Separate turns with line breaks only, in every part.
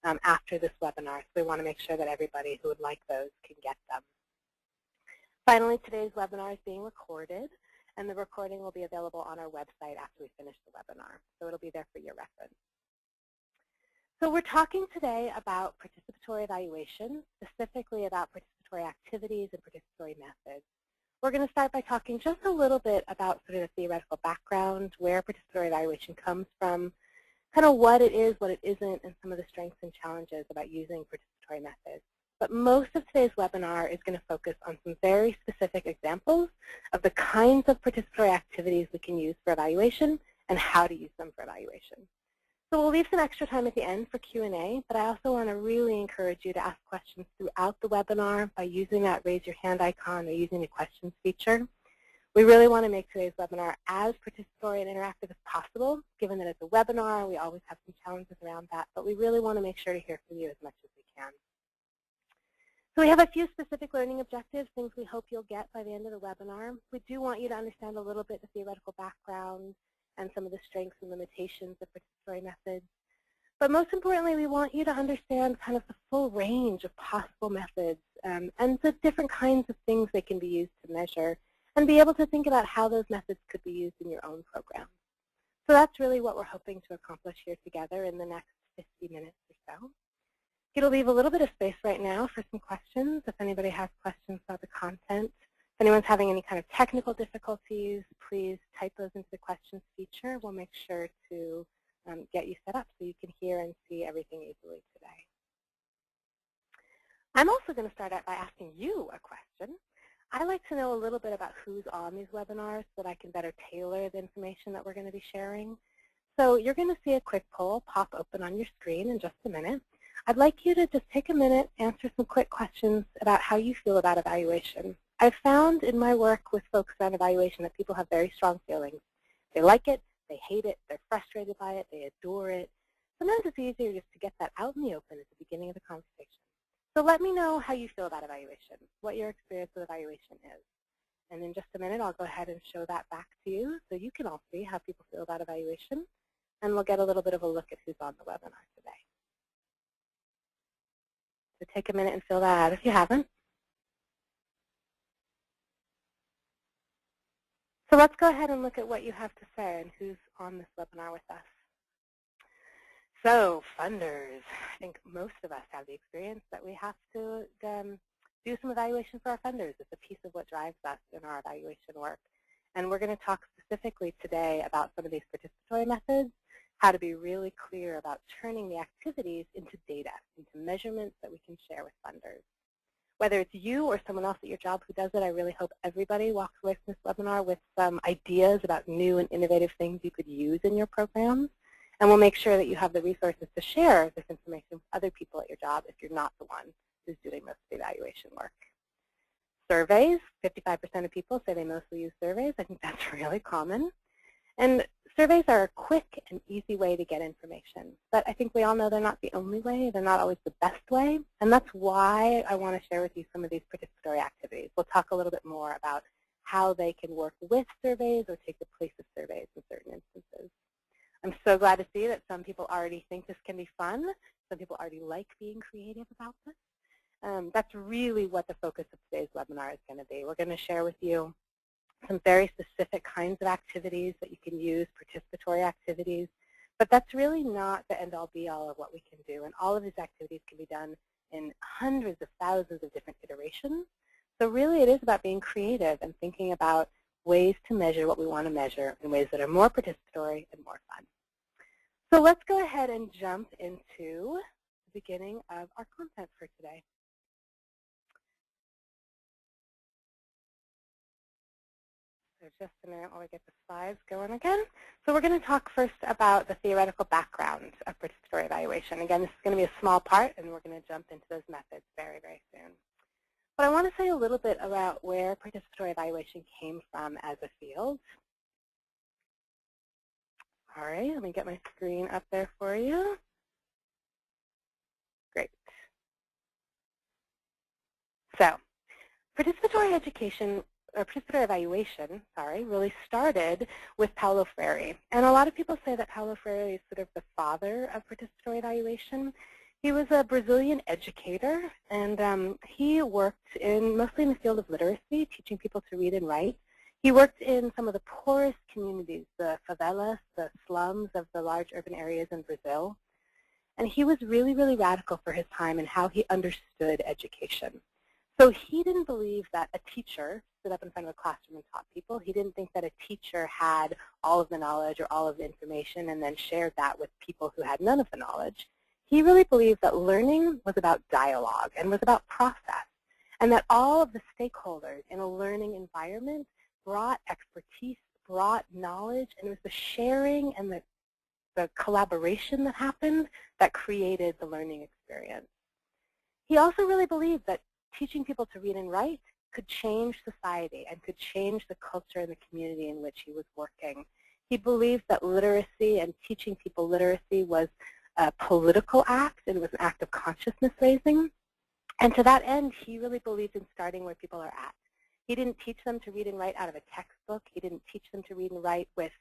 after this webinar. So we want to make sure that everybody who would like those can get them. Finally, today's webinar is being recorded, and the recording will be available on our website after we finish the webinar. So it'll be there for your reference. So we're talking today about participatory evaluation, specifically about participatory activities and participatory methods. We're going to start by talking just a little bit about sort of the theoretical background, where participatory evaluation comes from, kind of what it is, what it isn't, and some of the strengths and challenges about using participatory methods. But most of today's webinar is going to focus on some very specific examples of the kinds of participatory activities we can use for evaluation and how to use them for evaluation. So we'll leave some extra time at the end for Q&A, but I also want to really encourage you to ask questions throughout the webinar by using that raise your hand icon or using the questions feature. We really want to make today's webinar as participatory and interactive as possible, given that it's a webinar. We always have some challenges around that, but we really want to make sure to hear from you as much as we can. So we have a few specific learning objectives, things we hope you'll get by the end of the webinar. We do want you to understand a little bit the theoretical background and some of the strengths and limitations of participatory methods. But most importantly, we want you to understand kind of the full range of possible methods and the different kinds of things they can be used to measure, and be able to think about how those methods could be used in your own program. So that's really what we're hoping to accomplish here together in the next 50 minutes or so. It'll leave a little bit of space right now for some questions, if anybody has questions about the content. If anyone's having any kind of technical difficulties, please type those into the questions feature. We'll make sure to get you set up so you can hear and see everything easily today. I'm also going to start out by asking you a question. I like to know a little bit about who's on these webinars so that I can better tailor the information that we're going to be sharing. So you're going to see a quick poll pop open on your screen in just a minute. I'd like you to just take a minute, answer some quick questions about how you feel about evaluation. I've found in my work with folks around evaluation that people have very strong feelings. They like it, they hate it, they're frustrated by it, they adore it. Sometimes it's easier just to get that out in the open at the beginning of the conversation. So let me know how you feel about evaluation, what your experience with evaluation is. And in just a minute, I'll go ahead and show that back to you so you can all see how people feel about evaluation. And we'll get a little bit of a look at who's on the webinar today. So take a minute and fill that out if you haven't. So let's go ahead and look at what you have to say and who's on this webinar with us. So funders, I think most of us have the experience that we have to do some evaluation for our funders. It's a piece of what drives us in our evaluation work. And we're going to talk specifically today about some of these participatory methods, how to be really clear about turning the activities into data, into measurements that we can share with funders. Whether it's you or someone else at your job who does it, I really hope everybody walks away from this webinar with some ideas about new and innovative things you could use in your programs. And we'll make sure that you have the resources to share this information with other people at your job if you're not the one who's doing most of the evaluation work. Surveys, 55% of people say they mostly use surveys. I think that's really common. And surveys are a quick and easy way to get information. But I think we all know they're not the only way. They're not always the best way. And that's why I want to share with you some of these participatory activities. We'll talk a little bit more about how they can work with surveys or take the place of surveys in certain instances. I'm so glad to see that some people already think this can be fun. Some people already like being creative about this. That's really what the focus of today's webinar is going to be. We're going to share with you some very specific kinds of activities that you can use, participatory activities. But that's really not the end-all be-all of what we can do. And all of these activities can be done in hundreds of thousands of different iterations. So really it is about being creative and thinking about ways to measure what we want to measure in ways that are more participatory and more fun. So let's go ahead and jump into the beginning of our content for today. So just a minute while we get the slides going again. So we're going to talk first about the theoretical background of participatory evaluation. Again, this is going to be a small part, and we're going to jump into those methods very, very soon. But I want to say a little bit about where participatory evaluation came from as a field. All right, let me get my screen up there for you. Great. So participatory education, or participatory evaluation, really started with Paulo Freire. And a lot of people say that Paulo Freire is sort of the father of participatory evaluation. He was a Brazilian educator, and he worked mostly in the field of literacy, teaching people to read and write. He worked in some of the poorest communities, the favelas, the slums of the large urban areas in Brazil. And he was really, really radical for his time in how he understood education. So he didn't believe that a teacher stood up in front of a classroom and taught people. He didn't think that a teacher had all of the knowledge or all of the information and then shared that with people who had none of the knowledge. He really believed that learning was about dialogue and was about process, and that all of the stakeholders in a learning environment brought expertise, brought knowledge, and it was the sharing and the collaboration that happened that created the learning experience. He also really believed that teaching people to read and write could change society and could change the culture and the community in which he was working. He believed that literacy and teaching people literacy was a political act, and it was an act of consciousness raising. And to that end, he really believed in starting where people are at. He didn't teach them to read and write out of a textbook. He didn't teach them to read and write with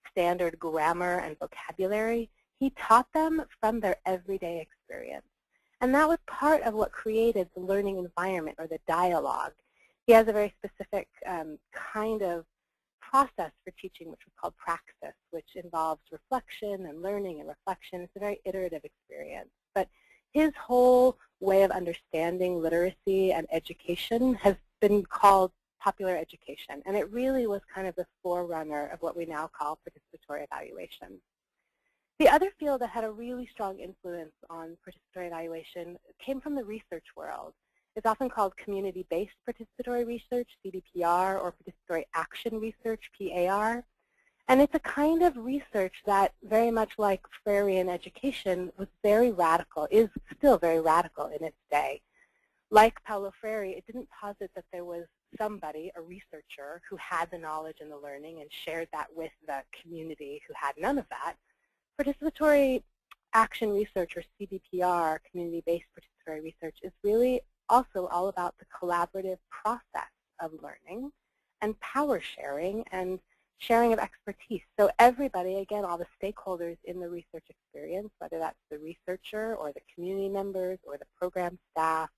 standard grammar and vocabulary. He taught them from their everyday experience. And that was part of what created the learning environment or the dialogue. He has a very specific kind of process for teaching, which was called praxis, which involves reflection and learning and reflection. It's a very iterative experience. But his whole way of understanding literacy and education has been called popular education, and it really was kind of the forerunner of what we now call participatory evaluation. The other field that had a really strong influence on participatory evaluation came from the research world. It's often called community-based participatory research, CBPR, or participatory action research, PAR. And it's a kind of research that, very much like Freirean education, was very radical, is still very radical in its day. Like Paulo Freire, it didn't posit that there was somebody, a researcher, who had the knowledge and the learning and shared that with the community who had none of that. Participatory action research, or CBPR, community-based participatory research, is really also all about the collaborative process of learning and power sharing and sharing of expertise. So everybody, again, all the stakeholders in the research experience, whether that's the researcher or the community members or the program staff,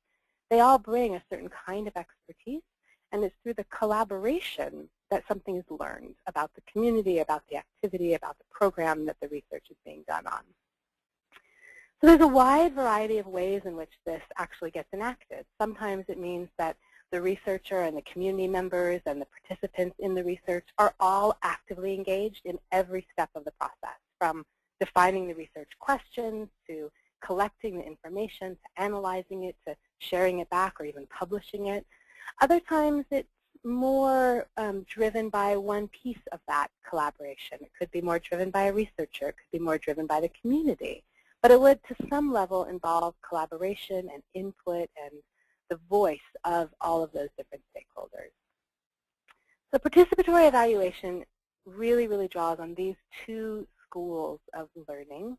they all bring a certain kind of expertise, and it's through the collaboration that something is learned about the community, about the activity, about the program that the research is being done on. So there's a wide variety of ways in which this actually gets enacted. Sometimes it means that the researcher and the community members and the participants in the research are all actively engaged in every step of the process, from defining the research questions to collecting the information to analyzing it to sharing it back or even publishing it. Other times it's more driven by one piece of that collaboration. It could be more driven by a researcher. It could be more driven by the community. But it would, to some level, involve collaboration and input and the voice of all of those different stakeholders. So participatory evaluation really, really draws on these two schools of learning.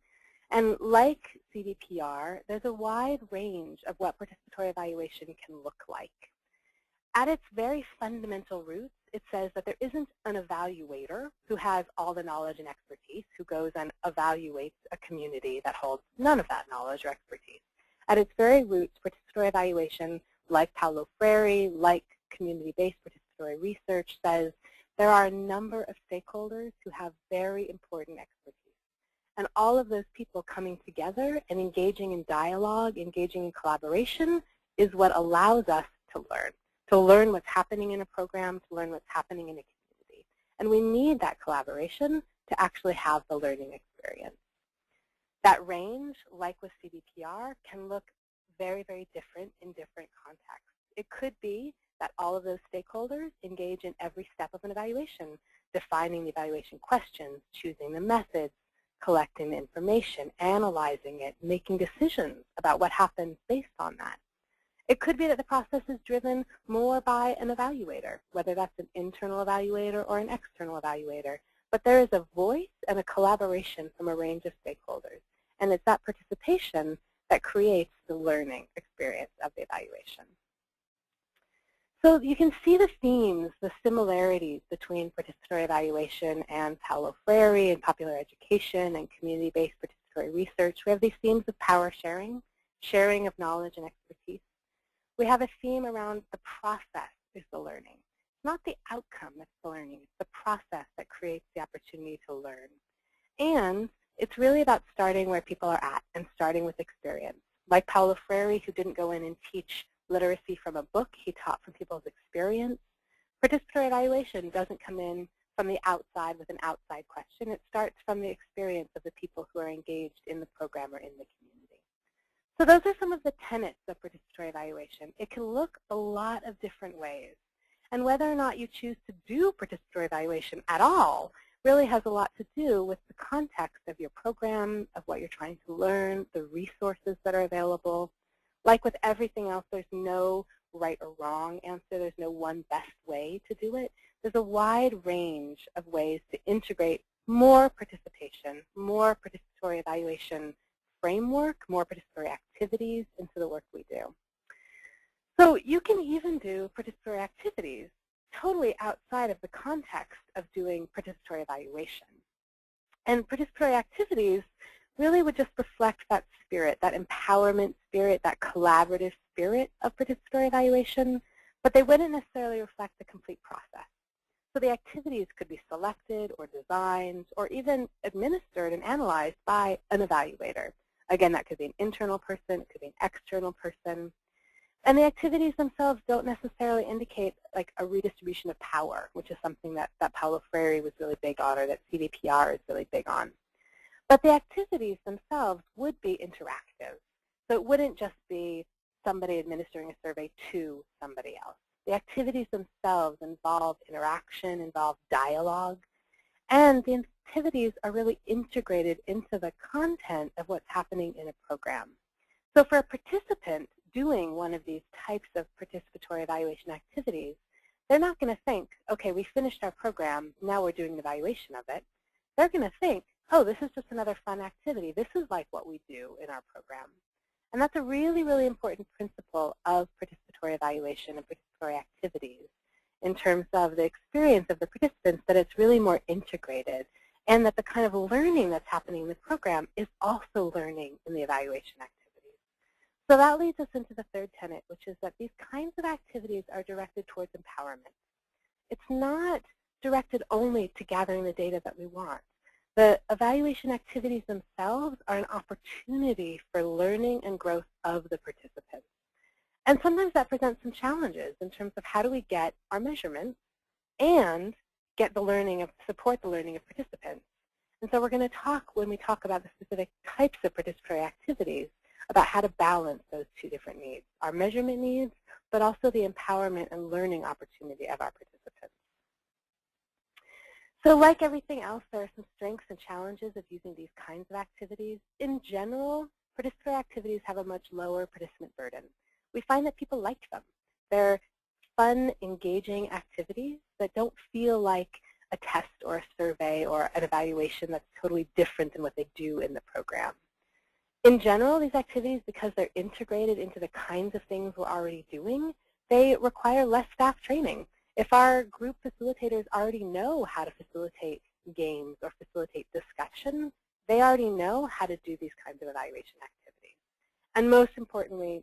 And like CBPR, there's a wide range of what participatory evaluation can look like. At its very fundamental roots, it says that there isn't an evaluator who has all the knowledge and expertise, who goes and evaluates a community that holds none of that knowledge or expertise. At its very roots, participatory evaluation, like Paulo Freire, like community-based participatory research, says there are a number of stakeholders who have very important expertise. And all of those people coming together and engaging in dialogue, engaging in collaboration, is what allows us to learn what's happening in a program, to learn what's happening in a community. And we need that collaboration to actually have the learning experience. That range, like with CBPR, can look very, very different in different contexts. It could be that all of those stakeholders engage in every step of an evaluation, defining the evaluation questions, choosing the methods, collecting the information, analyzing it, making decisions about what happens based on that. It could be that the process is driven more by an evaluator, whether that's an internal evaluator or an external evaluator. But there is a voice and a collaboration from a range of stakeholders. And it's that participation that creates the learning experience of the evaluation. So you can see the themes, the similarities between participatory evaluation and Paulo Freire and popular education and community-based participatory research. We have these themes of power sharing, sharing of knowledge and expertise. We have a theme around the process is the learning. It's not the outcome that's the learning. It's the process that creates the opportunity to learn. And it's really about starting where people are at and starting with experience. Like Paulo Freire, who didn't go in and teach literacy from a book, he taught from people's experience. Participatory evaluation doesn't come in from the outside with an outside question. It starts from the experience of the people who are engaged in the program or in the community. So those are some of the tenets of participatory evaluation. It can look a lot of different ways. And whether or not you choose to do participatory evaluation at all really has a lot to do with the context of your program, of what you're trying to learn, the resources that are available. Like with everything else, there's no right or wrong answer. There's no one best way to do it. There's a wide range of ways to integrate more participation, more participatory evaluation framework, more participatory activities into the work we do. So you can even do participatory activities totally outside of the context of doing participatory evaluation. And participatory activities really would just reflect that spirit, that empowerment spirit, that collaborative spirit of participatory evaluation, but they wouldn't necessarily reflect the complete process. So the activities could be selected or designed or even administered and analyzed by an evaluator. Again, that could be an internal person, it could be an external person. And the activities themselves don't necessarily indicate like a redistribution of power, which is something that Paulo Freire was really big on, or that CVPR is really big on. But the activities themselves would be interactive. So it wouldn't just be somebody administering a survey to somebody else. The activities themselves involve interaction, involve dialogue, and the activities are really integrated into the content of what's happening in a program. So for a participant doing one of these types of participatory evaluation activities, they're not going to think, okay, we finished our program, now we're doing an evaluation of it. They're going to think, oh, this is just another fun activity. This is like what we do in our program. And that's a really, really important principle of participatory evaluation and participatory activities in terms of the experience of the participants, that it's really more integrated, and that the kind of learning that's happening in the program is also learning in the evaluation activities. So that leads us into the third tenet, which is that these kinds of activities are directed towards empowerment. It's not directed only to gathering the data that we want. The evaluation activities themselves are an opportunity for learning and growth of the participants. And sometimes that presents some challenges in terms of how do we get our measurements and get the learning of, support the learning of participants. And so we're going to talk, when we talk about the specific types of participatory activities, about how to balance those two different needs, our measurement needs, but also the empowerment and learning opportunity of our participants. So like everything else, there are some strengths and challenges of using these kinds of activities. In general, participatory activities have a much lower participant burden. We find that people like them. They're fun, engaging activities that don't feel like a test or a survey or an evaluation that's totally different than what they do in the program. In general, these activities, because they're integrated into the kinds of things we're already doing, they require less staff training. If our group facilitators already know how to facilitate games or facilitate discussions, they already know how to do these kinds of evaluation activities. And most importantly,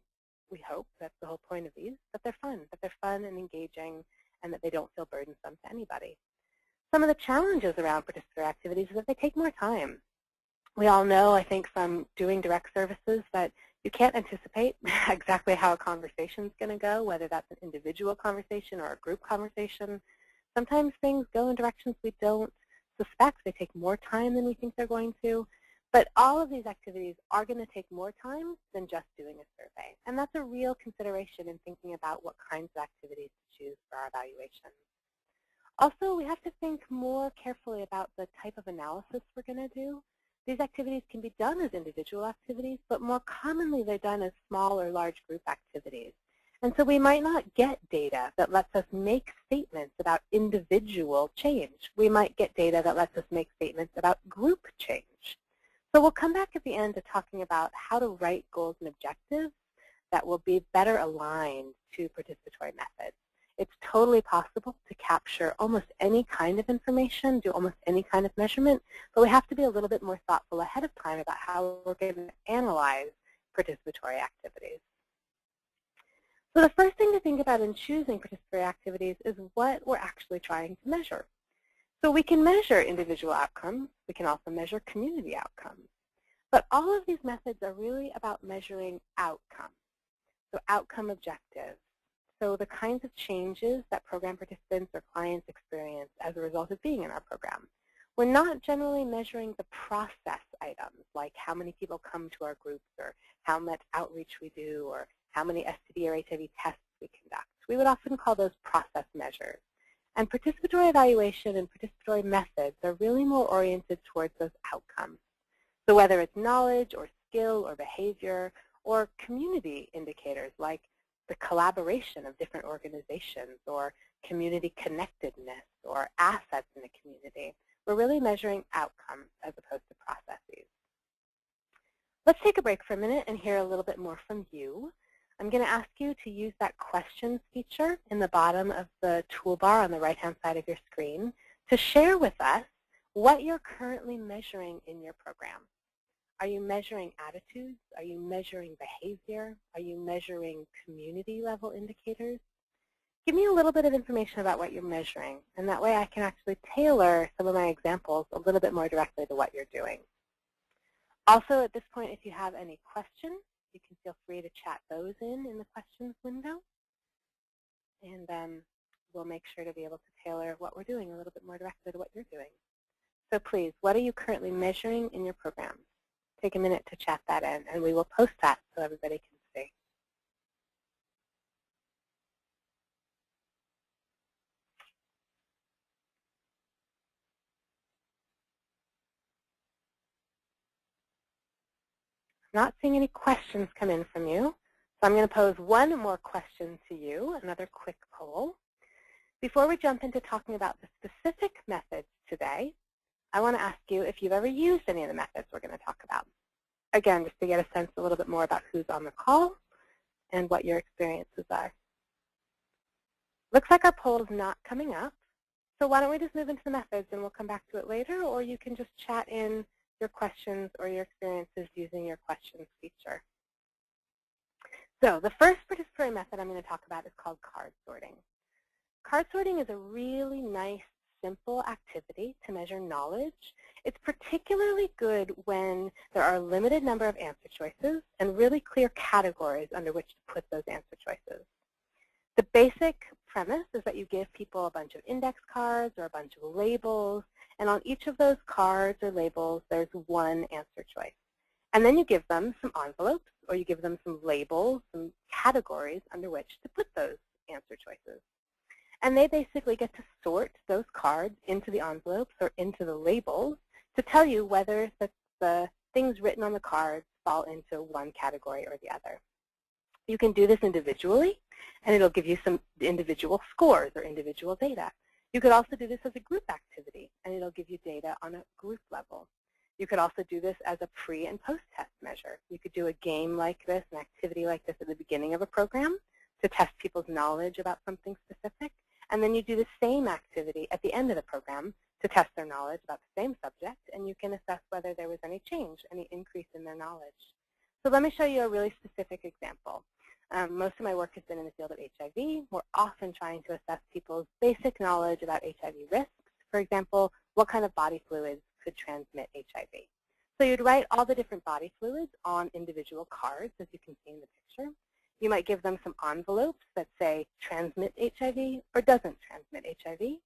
we hope, that's the whole point of these, that they're fun and engaging, and that they don't feel burdensome to anybody. Some of the challenges around participatory activities is that they take more time. We all know, I think, from doing direct services that you can't anticipate exactly how a conversation is going to go, whether that's an individual conversation or a group conversation. Sometimes things go in directions we don't suspect. They take more time than we think they're going to. But all of these activities are going to take more time than just doing a survey. And that's a real consideration in thinking about what kinds of activities to choose for our evaluation. Also, we have to think more carefully about the type of analysis we're going to do. These activities can be done as individual activities, but more commonly they're done as small or large group activities. And so we might not get data that lets us make statements about individual change. We might get data that lets us make statements about group change. So we'll come back at the end to talking about how to write goals and objectives that will be better aligned to participatory methods. It's totally possible to capture almost any kind of information, do almost any kind of measurement, but we have to be a little bit more thoughtful ahead of time about how we're going to analyze participatory activities. So the first thing to think about in choosing participatory activities is what we're actually trying to measure. So we can measure individual outcomes. We can also measure community outcomes. But all of these methods are really about measuring outcomes, so outcome objectives. So the kinds of changes that program participants or clients experience as a result of being in our program. We're not generally measuring the process items, like how many people come to our groups or how much outreach we do or how many STD or HIV tests we conduct. We would often call those process measures. And participatory evaluation and participatory methods are really more oriented towards those outcomes. So whether it's knowledge or skill or behavior or community indicators like the collaboration of different organizations or community connectedness or assets in the community, we're really measuring outcomes as opposed to processes. Let's take a break for a minute and hear a little bit more from you. I'm going to ask you to use that questions feature in the bottom of the toolbar on the right-hand side of your screen to share with us what you're currently measuring in your program. Are you measuring attitudes? Are you measuring behavior? Are you measuring community-level indicators? Give me a little bit of information about what you're measuring, and that way I can actually tailor some of my examples a little bit more directly to what you're doing. Also, at this point, if you have any questions, you can feel free to chat those in the questions window, and we'll make sure to be able to tailor what we're doing a little bit more directly to what you're doing. So please, what are you currently measuring in your program? Take a minute to chat that in, and we will post that so everybody can see. I'm not seeing any questions come in from you, so I'm going to pose one more question to you, another quick poll. Before we jump into talking about the specific methods today, I want to ask you if you've ever used any of the methods we're going to talk about. Again, just to get a sense a little bit more about who's on the call and what your experiences are. Looks like our poll is not coming up, so why don't we just move into the methods and we'll come back to it later, or you can just chat in your questions or your experiences using your questions feature. So the first participatory method I'm going to talk about is called card sorting. Card sorting is a really nice, simple activity to measure knowledge. It's particularly good when there are a limited number of answer choices and really clear categories under which to put those answer choices. The basic premise is that you give people a bunch of index cards or a bunch of labels, and on each of those cards or labels there's one answer choice. And then you give them some envelopes, or you give them some labels, some categories under which to put those answer choices. And they basically get to sort those cards into the envelopes or into the labels to tell you whether the things written on the cards fall into one category or the other. You can do this individually, and it'll give you some individual scores or individual data. You could also do this as a group activity, and it'll give you data on a group level. You could also do this as a pre- and post-test measure. You could do a game like this, an activity like this at the beginning of a program to test people's knowledge about something specific, and then you do the same activity at the end of the program to test their knowledge about the same subject, and you can assess whether there was any change, any increase in their knowledge. So let me show you a really specific example. Most of my work has been in the field of HIV. We're often trying to assess people's basic knowledge about HIV risks. For example, what kind of body fluids could transmit HIV. So you'd write all the different body fluids on individual cards, as you can see in the picture. You might give them some envelopes that say transmit HIV or doesn't transmit HIV.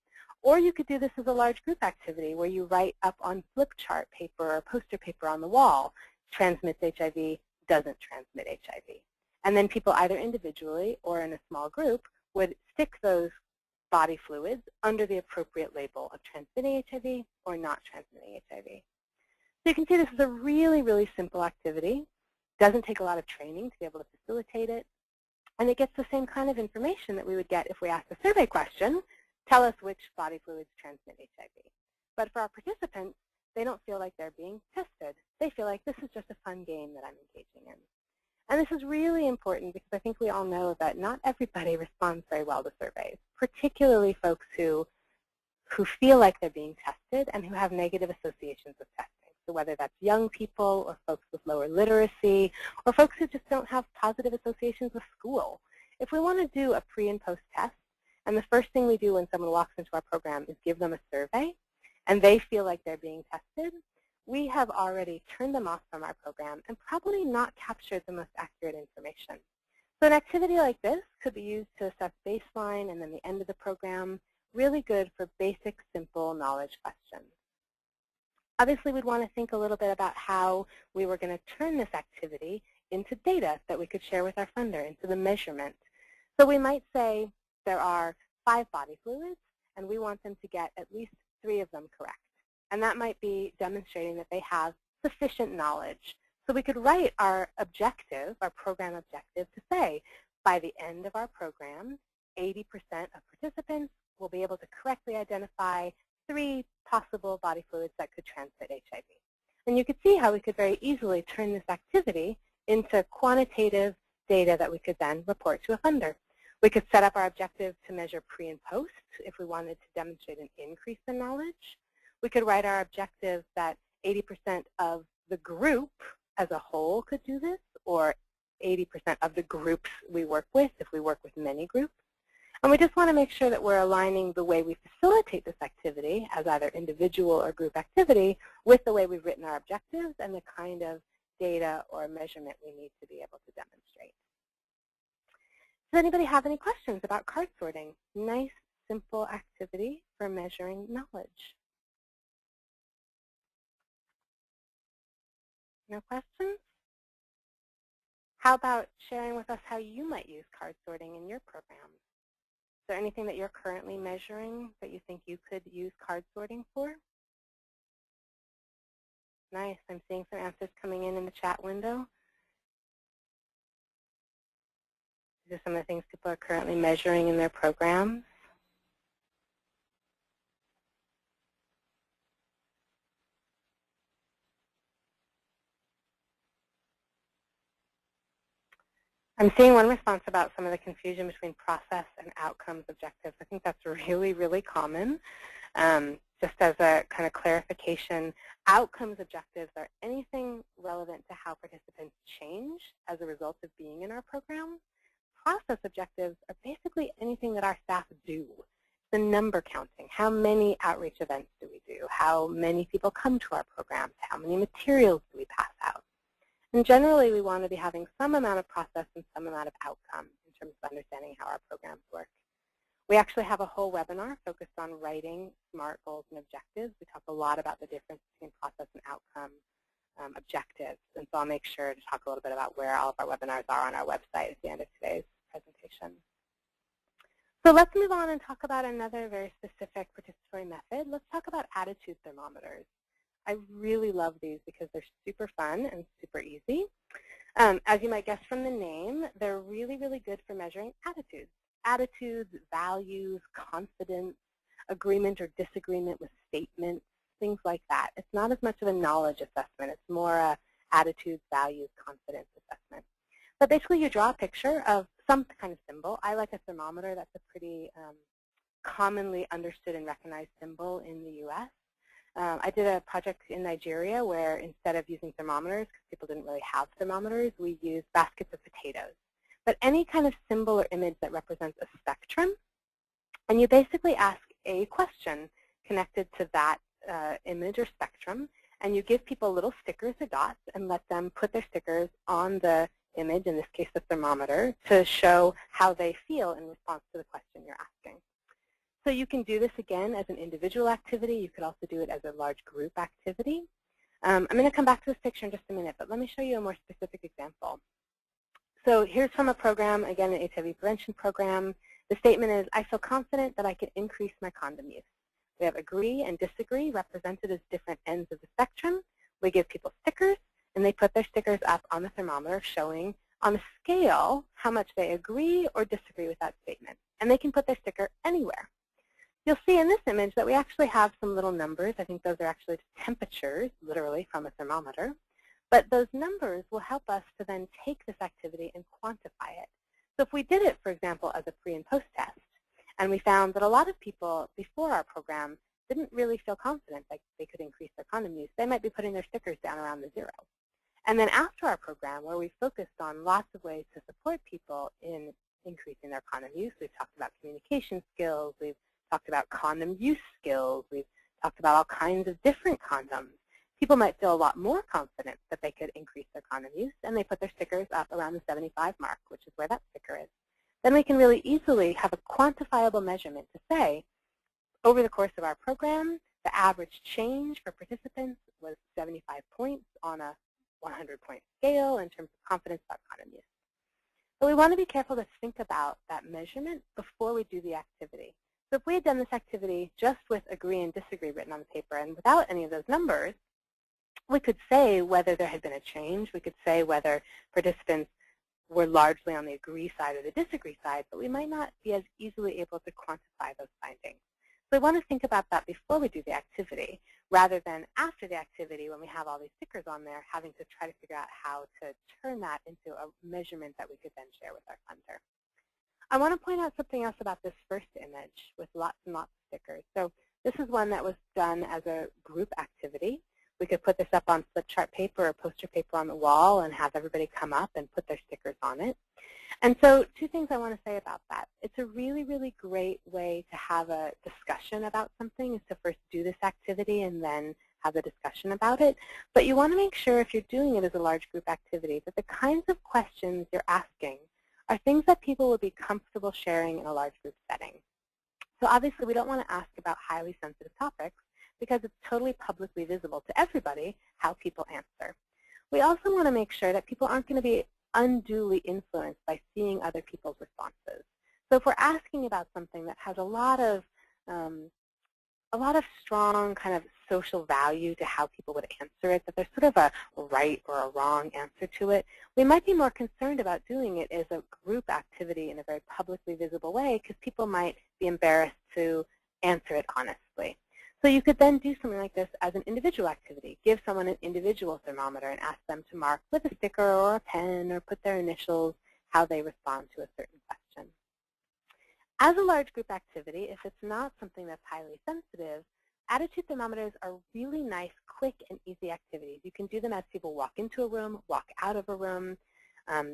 Or you could do this as a large group activity where you write up on flip chart paper or poster paper on the wall, transmits HIV, doesn't transmit HIV. And then people either individually or in a small group would stick those body fluids under the appropriate label of transmitting HIV or not transmitting HIV. So you can see this is a really, really simple activity. Doesn't take a lot of training to be able to facilitate it. And it gets the same kind of information that we would get if we asked a survey question, tell us which body fluids transmit HIV. But for our participants, they don't feel like they're being tested. They feel like this is just a fun game that I'm engaging in. And this is really important because I think we all know that not everybody responds very well to surveys, particularly folks who feel like they're being tested and who have negative associations with testing. So whether that's young people or folks with lower literacy or folks who just don't have positive associations with school. If we want to do a pre and post test, and the first thing we do when someone walks into our program is give them a survey, and they feel like they're being tested, we have already turned them off from our program and probably not captured the most accurate information. So an activity like this could be used to assess baseline and then the end of the program, really good for basic, simple knowledge questions. Obviously, we'd want to think a little bit about how we were going to turn this activity into data that we could share with our funder, into the measurement. So we might say there are 5 body fluids, and we want them to get at least 3 of them correct. And that might be demonstrating that they have sufficient knowledge. So we could write our objective, our program objective, to say, by the end of our program, 80% of participants will be able to correctly identify 3 possible body fluids that could transmit HIV. And you could see how we could very easily turn this activity into quantitative data that we could then report to a funder. We could set up our objective to measure pre and post if we wanted to demonstrate an increase in knowledge. We could write our objective that 80% of the group as a whole could do this, or 80% of the groups we work with if we work with many groups. And we just want to make sure that we're aligning the way we facilitate this activity as either individual or group activity with the way we've written our objectives and the kind of data or measurement we need to be able to demonstrate. Does anybody have any questions about card sorting? Nice, simple activity for measuring knowledge. No questions? How about sharing with us how you might use card sorting in your program? Is there anything that you're currently measuring that you think you could use card sorting for? Nice. I'm seeing some answers coming in the chat window. These are some of the things people are currently measuring in their programs. I'm seeing one response about some of the confusion between process and outcomes objectives. I think that's really, really common. Just as a kind of clarification, outcomes objectives are anything relevant to how participants change as a result of being in our program. Process objectives are basically anything that our staff do. The number counting, how many outreach events do we do, how many people come to our programs, how many materials do we pass out. And generally, we want to be having some amount of process and some amount of outcome in terms of understanding how our programs work. We actually have a whole webinar focused on writing SMART goals and objectives. We talk a lot about the difference between process and outcome objectives. And so I'll make sure to talk a little bit about where all of our webinars are on our website at the end of today's presentation. So let's move on and talk about another very specific participatory method. Let's talk about attitude thermometers. I really love these because they're super fun and super easy. As you might guess from the name, they're really, really good for measuring attitudes. Attitudes, values, confidence, agreement or disagreement with statements, things like that. It's not as much of a knowledge assessment. It's more a attitudes, values, confidence assessment. But basically, you draw a picture of some kind of symbol. I like a thermometer. That's a pretty commonly understood and recognized symbol in the U.S. I did a project in Nigeria where instead of using thermometers, because people didn't really have thermometers, we used baskets of potatoes. But any kind of symbol or image that represents a spectrum, and you basically ask a question connected to that image or spectrum, and you give people little stickers or dots and let them put their stickers on the image, in this case the thermometer, to show how they feel in response to the question you're asking. So you can do this again as an individual activity. You could also do it as a large group activity. I'm going to come back to this picture in just a minute, but let me show you a more specific example. So here's from a program, again, an HIV prevention program. The statement is, I feel confident that I can increase my condom use. We have agree and disagree represented as different ends of the spectrum. We give people stickers, and they put their stickers up on the thermometer showing on a scale how much they agree or disagree with that statement. And they can put their sticker anywhere. You'll see in this image that we actually have some little numbers. I think those are actually temperatures, literally, from a thermometer. But those numbers will help us to then take this activity and quantify it. So if we did it, for example, as a pre and post test, and we found that a lot of people before our program didn't really feel confident that they could increase their condom use, they might be putting their stickers down around the 0. And then after our program, where we focused on lots of ways to support people in increasing their condom use, we've talked about communication skills, we've talked about condom use skills, we've talked about all kinds of different condoms. People might feel a lot more confident that they could increase their condom use, and they put their stickers up around the 75 mark, which is where that sticker is. Then we can really easily have a quantifiable measurement to say, over the course of our program, the average change for participants was 75 points on a 100-point scale in terms of confidence about condom use. But we want to be careful to think about that measurement before we do the activity. So if we had done this activity just with agree and disagree written on the paper and without any of those numbers, we could say whether there had been a change. We could say whether participants were largely on the agree side or the disagree side, but we might not be as easily able to quantify those findings. So we want to think about that before we do the activity, rather than after the activity when we have all these stickers on there, having to try to figure out how to turn that into a measurement that we could then share with our funder. I want to point out something else about this first image with lots and lots of stickers. So this is one that was done as a group activity. We could put this up on flip chart paper or poster paper on the wall and have everybody come up and put their stickers on it. And so 2 things I want to say about that. It's a really, really great way to have a discussion about something, is to first do this activity and then have a discussion about it. But you want to make sure, if you're doing it as a large group activity, that the kinds of questions you're asking are things that people will be comfortable sharing in a large group setting. So obviously, we don't want to ask about highly sensitive topics, because it's totally publicly visible to everybody how people answer. We also want to make sure that people aren't going to be unduly influenced by seeing other people's responses. So if we're asking about something that has a lot of strong kind of social value to how people would answer it, that there's sort of a right or a wrong answer to it, we might be more concerned about doing it as a group activity in a very publicly visible way, because people might be embarrassed to answer it honestly. So you could then do something like this as an individual activity. Give someone an individual thermometer and ask them to mark with a sticker or a pen or put their initials how they respond to a certain question. As a large group activity, if it's not something that's highly sensitive, attitude thermometers are really nice, quick, and easy activities. You can do them as people walk into a room, walk out of a room.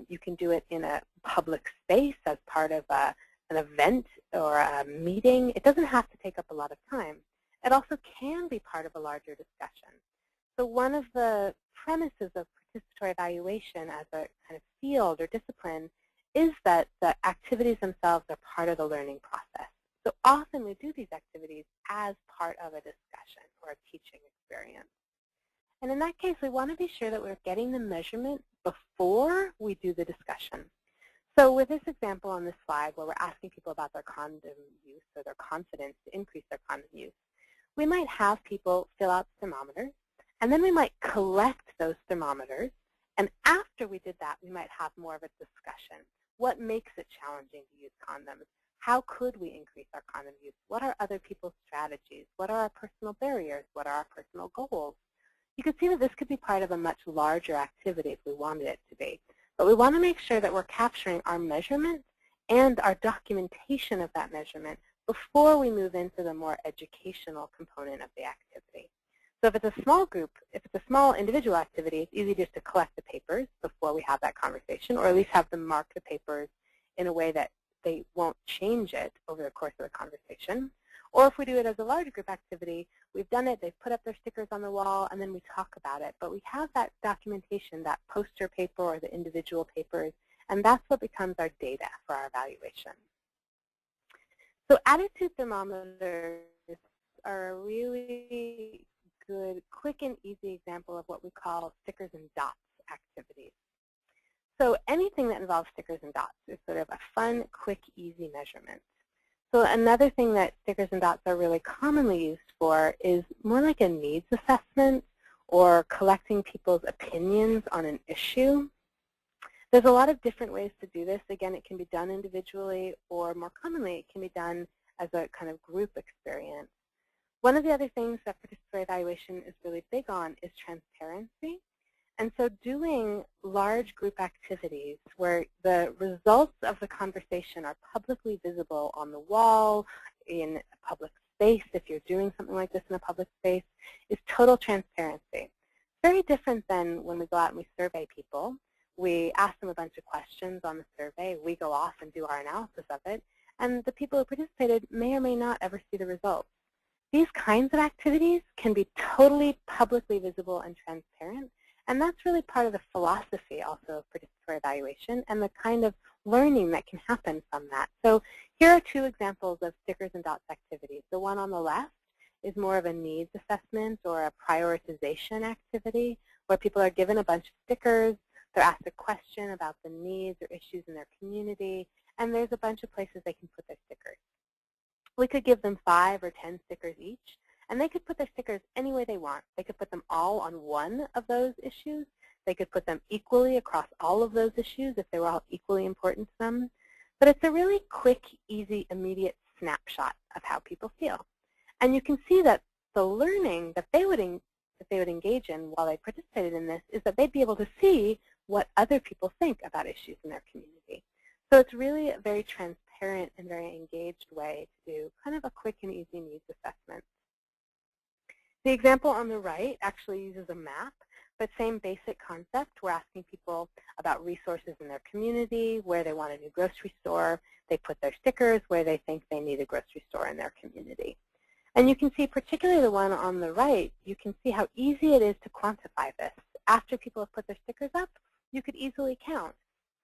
You can do it in a public space as part of an event or a meeting. It doesn't have to take up a lot of time. It also can be part of a larger discussion. So one of the premises of participatory evaluation as a kind of field or discipline is that the activities themselves are part of the learning process. So often we do these activities as part of a discussion or a teaching experience. And in that case, we want to be sure that we're getting the measurement before we do the discussion. So with this example on this slide, where we're asking people about their condom use or their confidence to increase their condom use, we might have people fill out thermometers, and then we might collect those thermometers. And after we did that, we might have more of a discussion. What makes it challenging to use condoms? How could we increase our condom use? What are other people's strategies? What are our personal barriers? What are our personal goals? You can see that this could be part of a much larger activity if we wanted it to be. But we want to make sure that we're capturing our measurement and our documentation of that measurement before we move into the more educational component of the activity. So if it's a small group, if it's a small individual activity, it's easy just to collect the papers before we have that conversation, or at least have them mark the papers in a way that they won't change it over the course of the conversation. Or if we do it as a large group activity, we've done it, they've put up their stickers on the wall, and then we talk about it. But we have that documentation, that poster paper or the individual papers, and that's what becomes our data for our evaluation. So attitude thermometers are a really good, quick and easy example of what we call stickers and dots activities. So anything that involves stickers and dots is sort of a fun, quick, easy measurement. So another thing that stickers and dots are really commonly used for is more like a needs assessment or collecting people's opinions on an issue. There's a lot of different ways to do this. Again, it can be done individually, or more commonly, it can be done as a kind of group experience. One of the other things that participatory evaluation is really big on is transparency. And so doing large group activities where the results of the conversation are publicly visible on the wall, in a public space, if you're doing something like this in a public space, is total transparency. Very different than when we go out and we survey people. We ask them a bunch of questions on the survey. We go off and do our analysis of it. And the people who participated may or may not ever see the results. These kinds of activities can be totally publicly visible and transparent. And that's really part of the philosophy also of participatory evaluation and the kind of learning that can happen from that. So here are two examples of stickers and dots activities. The one on the left is more of a needs assessment or a prioritization activity where people are given a bunch of stickers. They're asked a question about the needs or issues in their community, and there's a bunch of places they can put their stickers. We could give them 5 or 10 stickers each, and they could put their stickers any way they want. They could put them all on one of those issues. They could put them equally across all of those issues if they were all equally important to them. But it's a really quick, easy, immediate snapshot of how people feel. And you can see that the learning that they would engage in while they participated in this is that they'd be able to see what other people think about issues in their community. So it's really a very transparent and very engaged way to do kind of a quick and easy needs assessment. The example on the right actually uses a map, but same basic concept. We're asking people about resources in their community, where they want a new grocery store. They put their stickers where they think they need a grocery store in their community. And you can see, particularly the one on the right, you can see how easy it is to quantify this. After people have put their stickers up, you could easily count.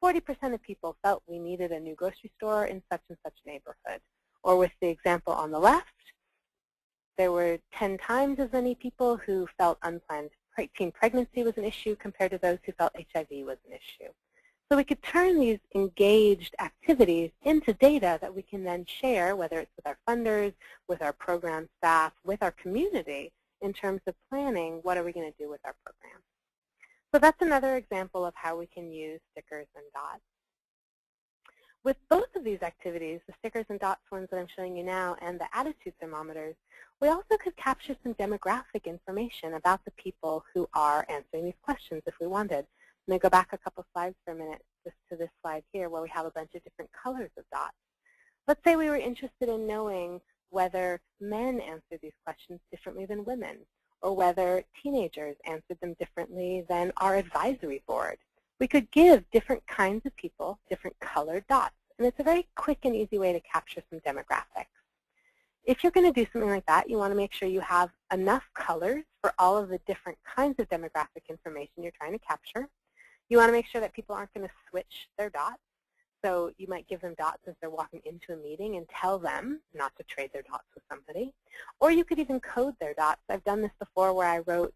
40% of people felt we needed a new grocery store in such and such neighborhood. Or with the example on the left, there were 10 times as many people who felt unplanned teen pregnancy was an issue compared to those who felt HIV was an issue. So we could turn these engaged activities into data that we can then share, whether it's with our funders, with our program staff, with our community, in terms of planning what are we going to do with our program. So that's another example of how we can use stickers and dots. With both of these activities, the stickers and dots ones that I'm showing you now and the attitude thermometers, we also could capture some demographic information about the people who are answering these questions if we wanted. I'm going to go back a couple slides for a minute just to this slide here where we have a bunch of different colors of dots. Let's say we were interested in knowing whether men answered these questions differently than women, or whether teenagers answered them differently than our advisory board. We could give different kinds of people different colored dots, and it's a very quick and easy way to capture some demographics. If you're going to do something like that, you want to make sure you have enough colors for all of the different kinds of demographic information you're trying to capture. You want to make sure that people aren't going to switch their dots. So you might give them dots as they're walking into a meeting and tell them not to trade their dots with somebody. Or you could even code their dots. I've done this before where I wrote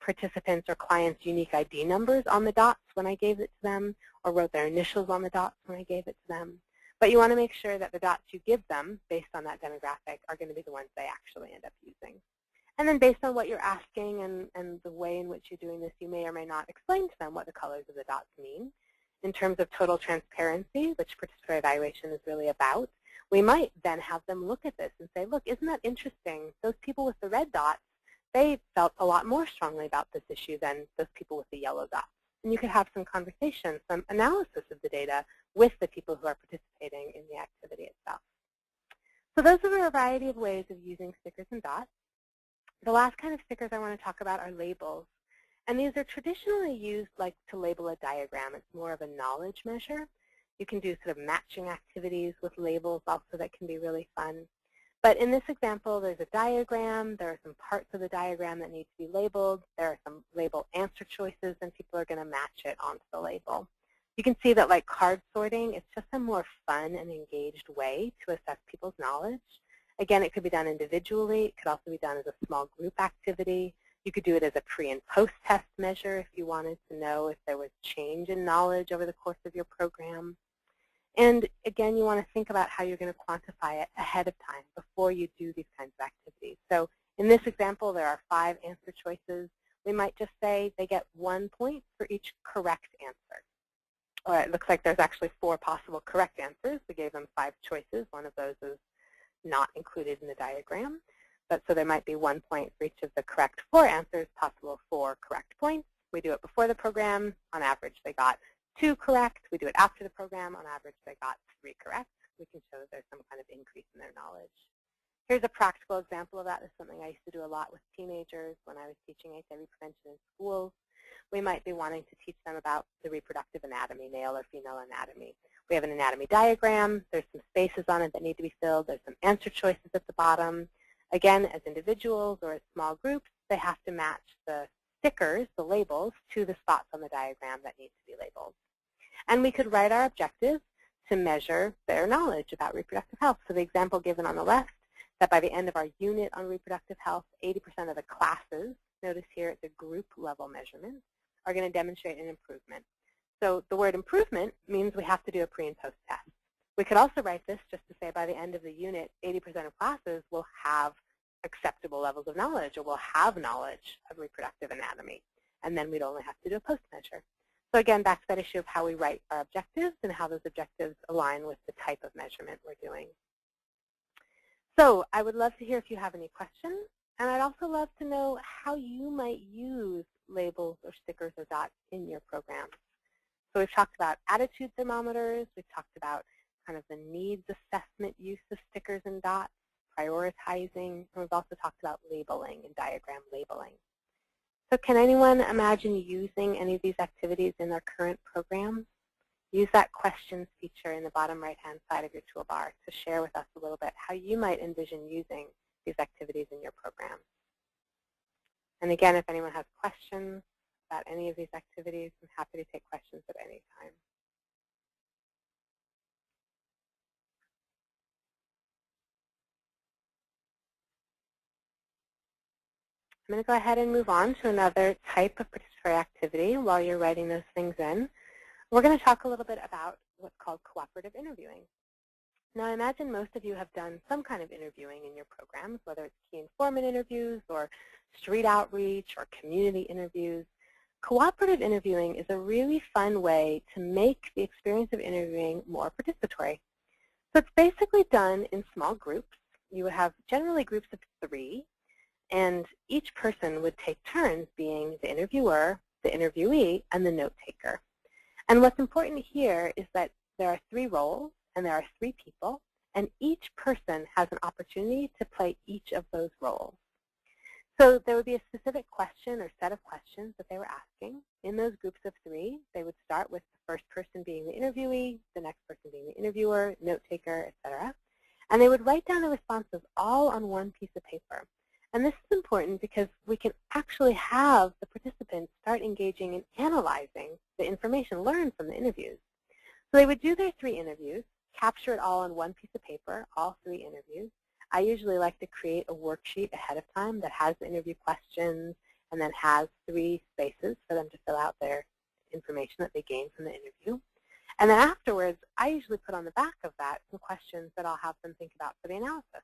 participants' or clients' unique ID numbers on the dots when I gave it to them, or wrote their initials on the dots when I gave it to them. But you want to make sure that the dots you give them, based on that demographic, are going to be the ones they actually end up using. And then based on what you're asking and the way in which you're doing this, you may or may not explain to them what the colors of the dots mean. In terms of total transparency, which participatory evaluation is really about, we might then have them look at this and say, look, isn't that interesting? Those people with the red dots, they felt a lot more strongly about this issue than those people with the yellow dots. And you could have some conversation, some analysis of the data with the people who are participating in the activity itself. So those are a variety of ways of using stickers and dots. The last kind of stickers I want to talk about are labels. And these are traditionally used like to label a diagram. It's more of a knowledge measure. You can do sort of matching activities with labels also that can be really fun. But in this example, there's a diagram. There are some parts of the diagram that need to be labeled. There are some label answer choices, and people are going to match it onto the label. You can see that like card sorting, it's just a more fun and engaged way to assess people's knowledge. Again, it could be done individually. It could also be done as a small group activity. You could do it as a pre- and post-test measure if you wanted to know if there was change in knowledge over the course of your program. And again, you want to think about how you're going to quantify it ahead of time before you do these kinds of activities. So in this example, there are 5 answer choices. We might just say they get 1 point for each correct answer. Or it looks like there's actually 4 possible correct answers. We gave them 5 choices. One of those is not included in the diagram. But so there might be 1 point for each of the correct 4 answers, possible 4 correct points. We do it before the program. On average, they got 2 correct. We do it after the program. On average, they got 3 correct. We can show that there's some kind of increase in their knowledge. Here's a practical example of that. This is something I used to do a lot with teenagers when I was teaching HIV prevention in schools. We might be wanting to teach them about the reproductive anatomy, male or female anatomy. We have an anatomy diagram. There's some spaces on it that need to be filled. There's some answer choices at the bottom. Again, as individuals or as small groups, they have to match the stickers, the labels, to the spots on the diagram that need to be labeled. And we could write our objectives to measure their knowledge about reproductive health. So the example given on the left, that by the end of our unit on reproductive health, 80% of the classes, notice here it's a group level measurement, are going to demonstrate an improvement. So the word improvement means we have to do a pre and post test. We could also write this just to say by the end of the unit, 80% of classes will have acceptable levels of knowledge or will have knowledge of reproductive anatomy. And then we'd only have to do a post measure. So again, back to that issue of how we write our objectives and how those objectives align with the type of measurement we're doing. So I would love to hear if you have any questions, and I'd also love to know how you might use labels or stickers or dots in your program. So we've talked about attitude thermometers, we've talked about kind of the needs assessment use of stickers and dots, prioritizing, and we've also talked about labeling and diagram labeling. So can anyone imagine using any of these activities in their current program? Use that questions feature in the bottom right-hand side of your toolbar to share with us a little bit how you might envision using these activities in your program. And again, if anyone has questions about any of these activities, I'm happy to take questions at any time. I'm going to go ahead and move on to another type of participatory activity while you're writing those things in. We're going to talk a little bit about what's called cooperative interviewing. Now, I imagine most of you have done some kind of interviewing in your programs, whether it's key informant interviews or street outreach or community interviews. Cooperative interviewing is a really fun way to make the experience of interviewing more participatory. So it's basically done in small groups. You would have generally groups of 3, and each person would take turns being the interviewer, the interviewee, and the note taker. And what's important here is that there are 3 roles and there are 3 people, and each person has an opportunity to play each of those roles. So there would be a specific question or set of questions that they were asking. In those groups of 3, they would start with the first person being the interviewee, the next person being the interviewer, note taker, etc. And they would write down the responses all on one piece of paper. And this is important because we can actually have the participants start engaging in analyzing the information learned from the interviews. So they would do their 3 interviews, capture it all on one piece of paper, all 3 interviews. I usually like to create a worksheet ahead of time that has the interview questions and then has 3 spaces for them to fill out their information that they gained from the interview. And then afterwards, I usually put on the back of that some questions that I'll have them think about for the analysis. So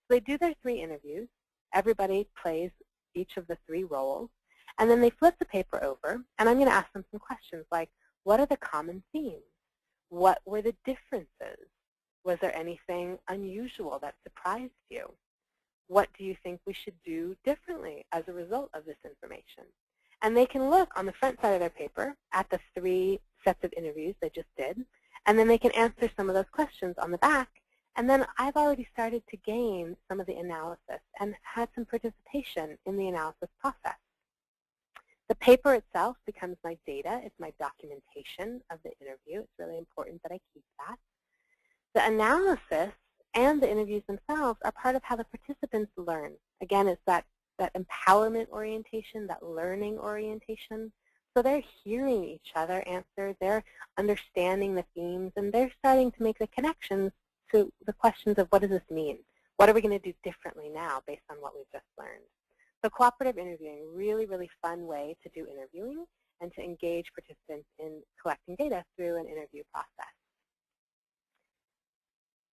they do their 3 interviews. Everybody plays each of the 3 roles, and then they flip the paper over, and I'm going to ask them some questions like, what are the common themes? What were the differences? Was there anything unusual that surprised you? What do you think we should do differently as a result of this information? And they can look on the front side of their paper at the 3 sets of interviews they just did, and then they can answer some of those questions on the back. And then I've already started to gain some of the analysis and had some participation in the analysis process. The paper itself becomes my data. It's my documentation of the interview. It's really important that I keep that. The analysis and the interviews themselves are part of how the participants learn. Again, it's that empowerment orientation, that learning orientation. So they're hearing each other answer. They're understanding the themes, and they're starting to make the connections to the questions of what does this mean? What are we going to do differently now based on what we've just learned? So cooperative interviewing, really, really fun way to do interviewing and to engage participants in collecting data through an interview process.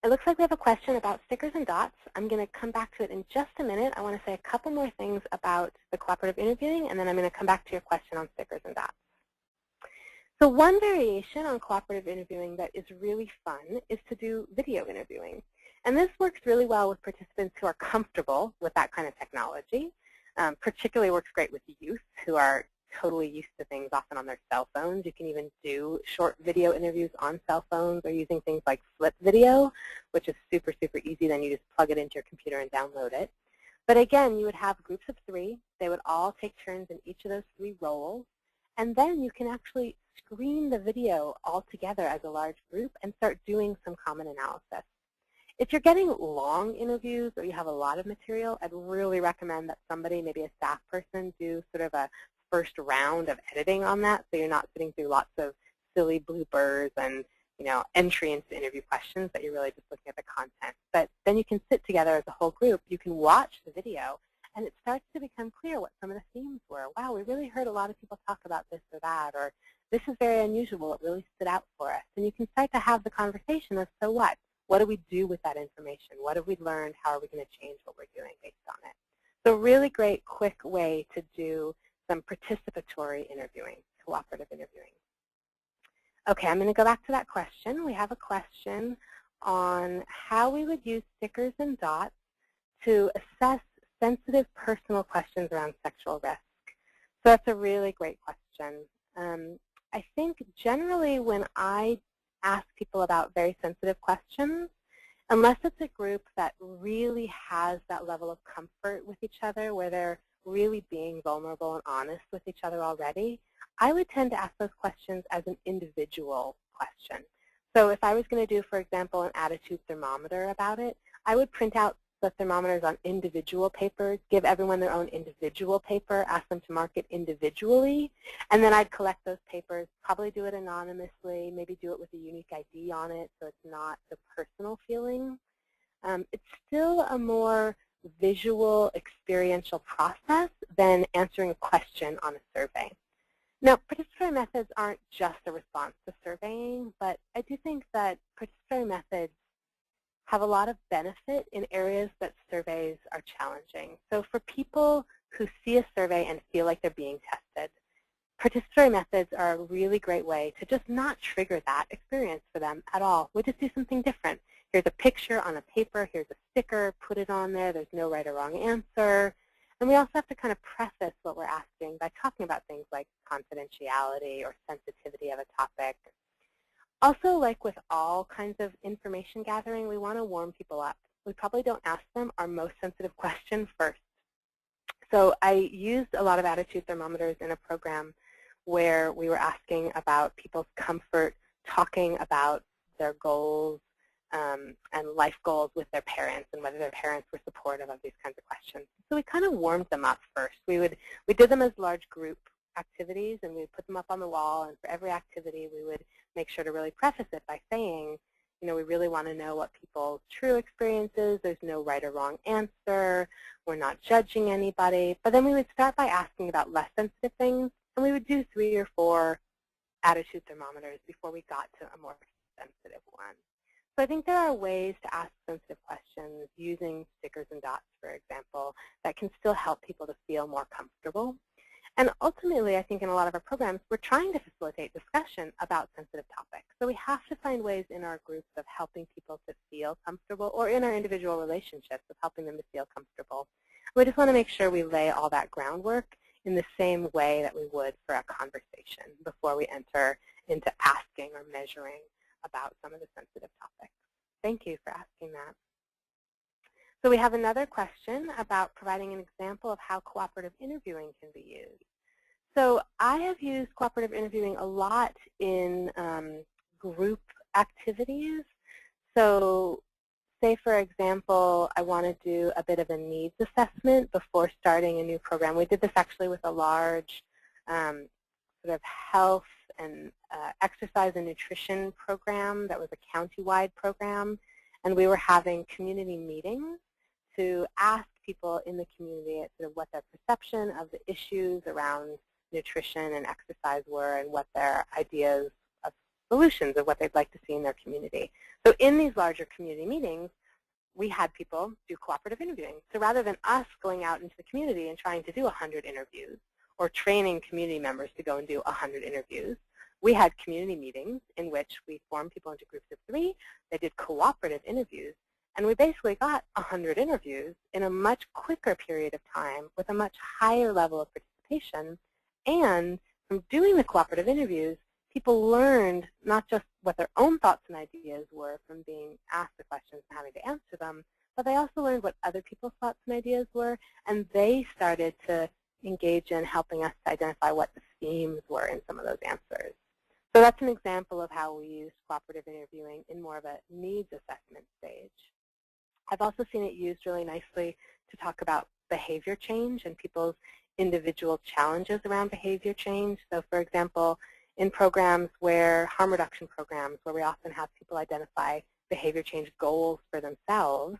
It looks like we have a question about stickers and dots. I'm going to come back to it in just a minute. I want to say a couple more things about the cooperative interviewing, and then I'm going to come back to your question on stickers and dots. So one variation on cooperative interviewing that is really fun is to do video interviewing. And this works really well with participants who are comfortable with that kind of technology. Particularly works great with youth who are totally used to things often on their cell phones. You can even do short video interviews on cell phones or using things like Flip Video, which is super, super easy. Then you just plug it into your computer and download it. But again, you would have groups of 3. They would all take turns in each of those 3 roles. And then you can actually screen the video all together as a large group and start doing some common analysis. If you're getting long interviews or you have a lot of material, I'd really recommend that somebody, maybe a staff person, do sort of a first round of editing on that, so you're not sitting through lots of silly bloopers and entry into interview questions, but you're really just looking at the content. But then you can sit together as a whole group. You can watch the video, and it starts to become clear what some of the themes were. Wow, we really heard a lot of people talk about this or that, or this is very unusual. It really stood out for us. And you can start to have the conversation of, so what? What do we do with that information? What have we learned? How are we going to change what we're doing based on it? So a really great, quick way to do some participatory interviewing, cooperative interviewing. Okay, I'm going to go back to that question. We have a question on how we would use stickers and dots to assess sensitive personal questions around sexual risk. So that's a really great question. I think generally when I ask people about very sensitive questions, unless it's a group that really has that level of comfort with each other, where they're really being vulnerable and honest with each other already, I would tend to ask those questions as an individual question. So if I was going to do, for example, an attitude thermometer about it, I would print out the thermometers on individual papers, give everyone their own individual paper, ask them to mark it individually, and then I'd collect those papers, probably do it anonymously, maybe do it with a unique ID on it so it's not the personal feeling. It's still a more visual, experiential process than answering a question on a survey. Now, participatory methods aren't just a response to surveying, but I do think that participatory methods have a lot of benefit in areas that surveys are challenging. So for people who see a survey and feel like they're being tested, participatory methods are a really great way to just not trigger that experience for them at all. We just do something different. Here's a picture on a paper, here's a sticker, put it on there, there's no right or wrong answer. And we also have to kind of preface what we're asking by talking about things like confidentiality or sensitivity of a topic. Also, like with all kinds of information gathering, we want to warm people up. We probably don't ask them our most sensitive question first. So I used a lot of attitude thermometers in a program where we were asking about people's comfort talking about their goals and life goals with their parents and whether their parents were supportive of these kinds of questions. So we kind of warmed them up first. We did them as large group activities, and we would put them up on the wall, and for every activity we would make sure to really preface it by saying, we really want to know what people's true experience is. There's no right or wrong answer. We're not judging anybody. But then we would start by asking about less sensitive things, and we would do 3 or 4 attitude thermometers before we got to a more sensitive one. So I think there are ways to ask sensitive questions using stickers and dots, for example, that can still help people to feel more comfortable. And ultimately, I think in a lot of our programs, we're trying to facilitate discussion about sensitive topics. So we have to find ways in our groups of helping people to feel comfortable, or in our individual relationships of helping them to feel comfortable. We just want to make sure we lay all that groundwork in the same way that we would for a conversation before we enter into asking or measuring about some of the sensitive topics. Thank you for asking that. So we have another question about providing an example of how cooperative interviewing can be used. So I have used cooperative interviewing a lot in group activities. So say, for example, I want to do a bit of a needs assessment before starting a new program. We did this actually with a large sort of health and exercise and nutrition program that was a county-wide program. And we were having community meetings to ask people in the community sort of what their perception of the issues around nutrition and exercise were and what their ideas of solutions of what they'd like to see in their community. So in these larger community meetings, we had people do cooperative interviewing. So rather than us going out into the community and trying to do 100 interviews or training community members to go and do 100 interviews, we had community meetings in which we formed people into groups of 3. They did cooperative interviews. And we basically got 100 interviews in a much quicker period of time with a much higher level of participation And from doing the cooperative interviews, people learned not just what their own thoughts and ideas were from being asked the questions and having to answer them, but they also learned what other people's thoughts and ideas were, and they started to engage in helping us to identify what the themes were in some of those answers. So that's an example of how we use cooperative interviewing in more of a needs assessment stage. I've also seen it used really nicely to talk about behavior change and people's individual challenges around behavior change. So for example, in programs where, harm reduction programs, where we often have people identify behavior change goals for themselves,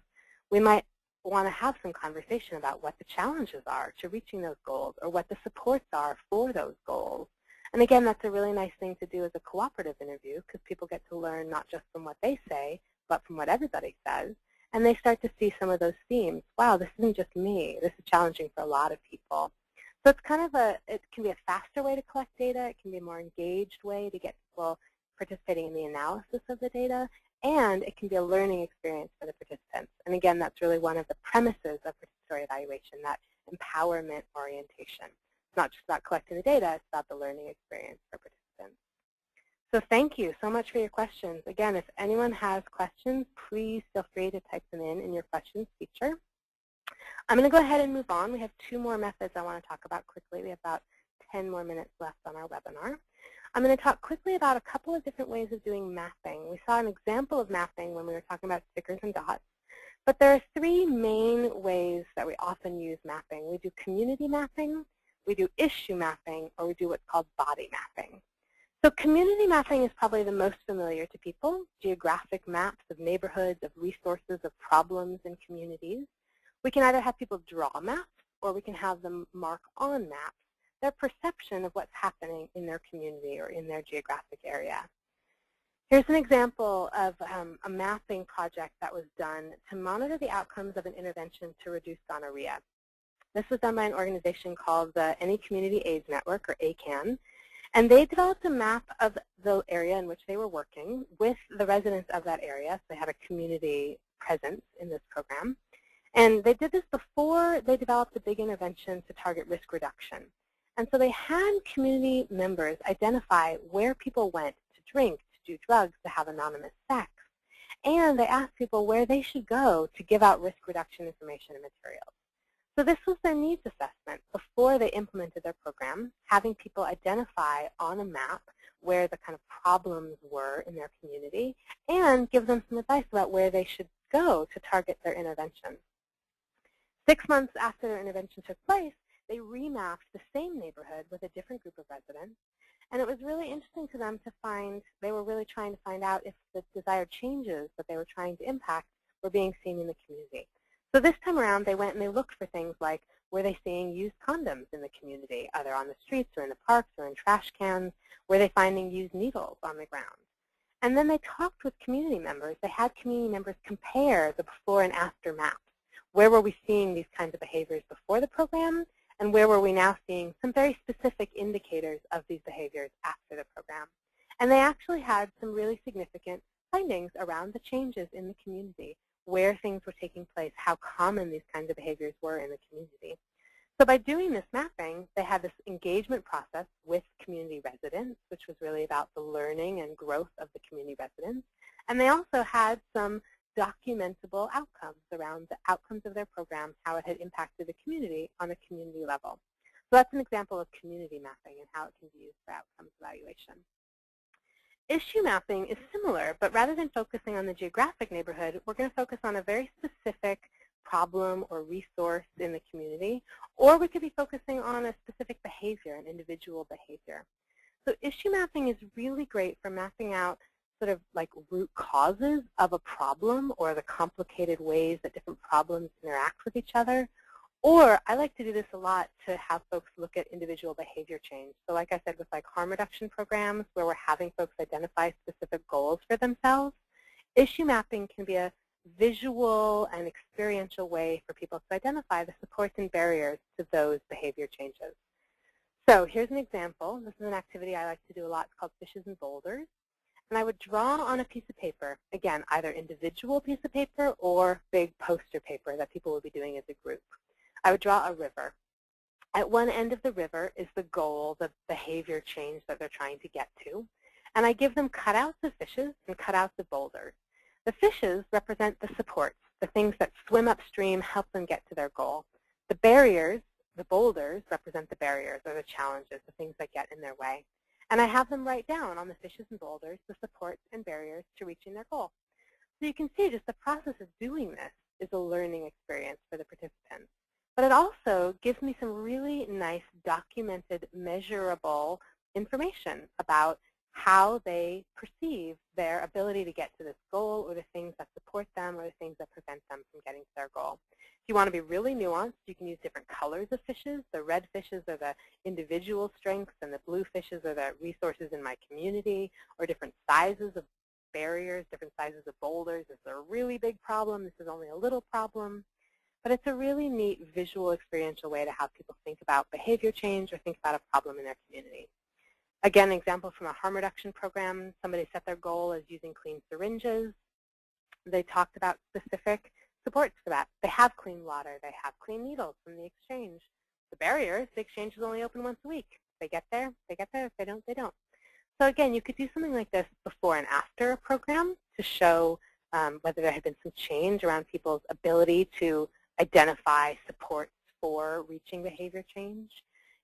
we might want to have some conversation about what the challenges are to reaching those goals or what the supports are for those goals. And again, that's a really nice thing to do as a cooperative interview because people get to learn not just from what they say, but from what everybody says. And they start to see some of those themes. Wow, this isn't just me. This is challenging for a lot of people. So it's kind of it can be a faster way to collect data. It can be a more engaged way to get people participating in the analysis of the data. And it can be a learning experience for the participants. And again, that's really one of the premises of participatory evaluation, that empowerment orientation. It's not just about collecting the data, it's about the learning experience for participants. So thank you so much for your questions. Again, if anyone has questions, please feel free to type them in your questions feature. I'm going to go ahead and move on. We have 2 more methods I want to talk about quickly. We have about 10 more minutes left on our webinar. I'm going to talk quickly about a couple of different ways of doing mapping. We saw an example of mapping when we were talking about stickers and dots. But there are 3 main ways that we often use mapping. We do community mapping, we do issue mapping, or we do what's called body mapping. So community mapping is probably the most familiar to people, geographic maps of neighborhoods, of resources, of problems in communities. We can either have people draw maps, or we can have them mark on maps their perception of what's happening in their community or in their geographic area. Here's an example of a mapping project that was done to monitor the outcomes of an intervention to reduce gonorrhea. This was done by an organization called the Any Community AIDS Network, or ACAN, and they developed a map of the area in which they were working with the residents of that area. So they had a community presence in this program. And they did this before they developed a big intervention to target risk reduction. And so they had community members identify where people went to drink, to do drugs, to have anonymous sex. And they asked people where they should go to give out risk reduction information and materials. So this was their needs assessment before they implemented their program, having people identify on a map where the kind of problems were in their community and give them some advice about where they should go to target their intervention. 6 months after their intervention took place, they remapped the same neighborhood with a different group of residents. And it was really interesting to them to find, they were really trying to find out if the desired changes that they were trying to impact were being seen in the community. So this time around, they went and they looked for things like, were they seeing used condoms in the community, either on the streets or in the parks or in trash cans? Were they finding used needles on the ground? And then they talked with community members. They had community members compare the before and after maps. Where were we seeing these kinds of behaviors before the program? And where were we now seeing some very specific indicators of these behaviors after the program? And they actually had some really significant findings around the changes in the community, where things were taking place, how common these kinds of behaviors were in the community. So by doing this mapping, they had this engagement process with community residents, which was really about the learning and growth of the community residents. And they also had some documentable outcomes around the outcomes of their program, how it had impacted the community on a community level. So that's an example of community mapping and how it can be used for outcomes evaluation. Issue mapping is similar, but rather than focusing on the geographic neighborhood, we're going to focus on a very specific problem or resource in the community, or we could be focusing on a specific behavior, an individual behavior. So issue mapping is really great for mapping out sort of like root causes of a problem or the complicated ways that different problems interact with each other. Or I like to do this a lot to have folks look at individual behavior change. So like I said, with like harm reduction programs where we're having folks identify specific goals for themselves, issue mapping can be a visual and experiential way for people to identify the supports and barriers to those behavior changes. So here's an example. This is an activity I like to do a lot. It's called Fishes and Boulders. And I would draw on a piece of paper, again, either individual piece of paper or big poster paper that people would be doing as a group. I would draw a river. At one end of the river is the goal, the behavior change that they're trying to get to. And I give them cutouts of fishes and cutouts of boulders. The fishes represent the supports, the things that swim upstream, help them get to their goal. The barriers, the boulders, represent the barriers or the challenges, the things that get in their way. And I have them write down on the fishes and boulders the supports and barriers to reaching their goal. So you can see just the process of doing this is a learning experience for the participants. But it also gives me some really nice documented, measurable information about how they perceive their ability to get to this goal, or the things that support them, or the things that prevent them from getting to their goal. If you want to be really nuanced, you can use different colors of fishes. The red fishes are the individual strengths, and the blue fishes are the resources in my community, or different sizes of barriers, different sizes of boulders. This is a really big problem. This is only a little problem. But it's a really neat visual experiential way to have people think about behavior change or think about a problem in their community. Again, an example from a harm reduction program, somebody set their goal as using clean syringes. They talked about specific supports for that. They have clean water. They have clean needles from the exchange. The barriers, the exchange is only open once a week. If they get there, they get there. If they don't, they don't. So again, you could do something like this before and after a program to show whether there had been some change around people's ability to identify supports for reaching behavior change.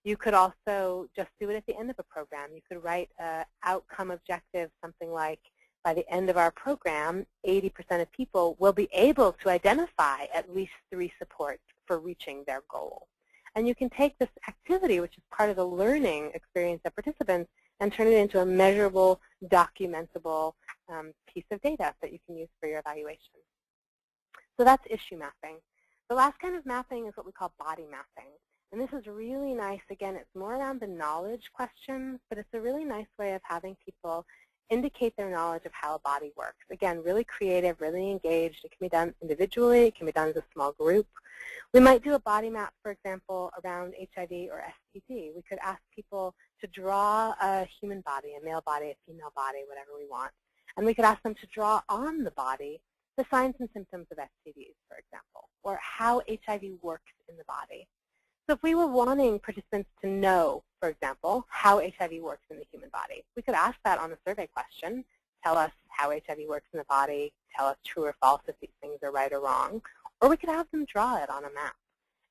You could also just do it at the end of a program. You could write an outcome objective, something like, by the end of our program, 80% of people will be able to identify at least 3 supports for reaching their goal. And you can take this activity, which is part of the learning experience of participants, and turn it into a measurable, documentable piece of data that you can use for your evaluation. So that's issue mapping. The last kind of mapping is what we call body mapping. And this is really nice. Again, it's more around the knowledge questions, but it's a really nice way of having people indicate their knowledge of how a body works. Again, really creative, really engaged. It can be done individually. It can be done as a small group. We might do a body map, for example, around HIV or STD. We could ask people to draw a human body, a male body, a female body, whatever we want. And we could ask them to draw on the body the signs and symptoms of STDs, for example, or how HIV works in the body. So if we were wanting participants to know, for example, how HIV works in the human body, we could ask that on a survey question. Tell us how HIV works in the body. Tell us true or false if these things are right or wrong. Or we could have them draw it on a map.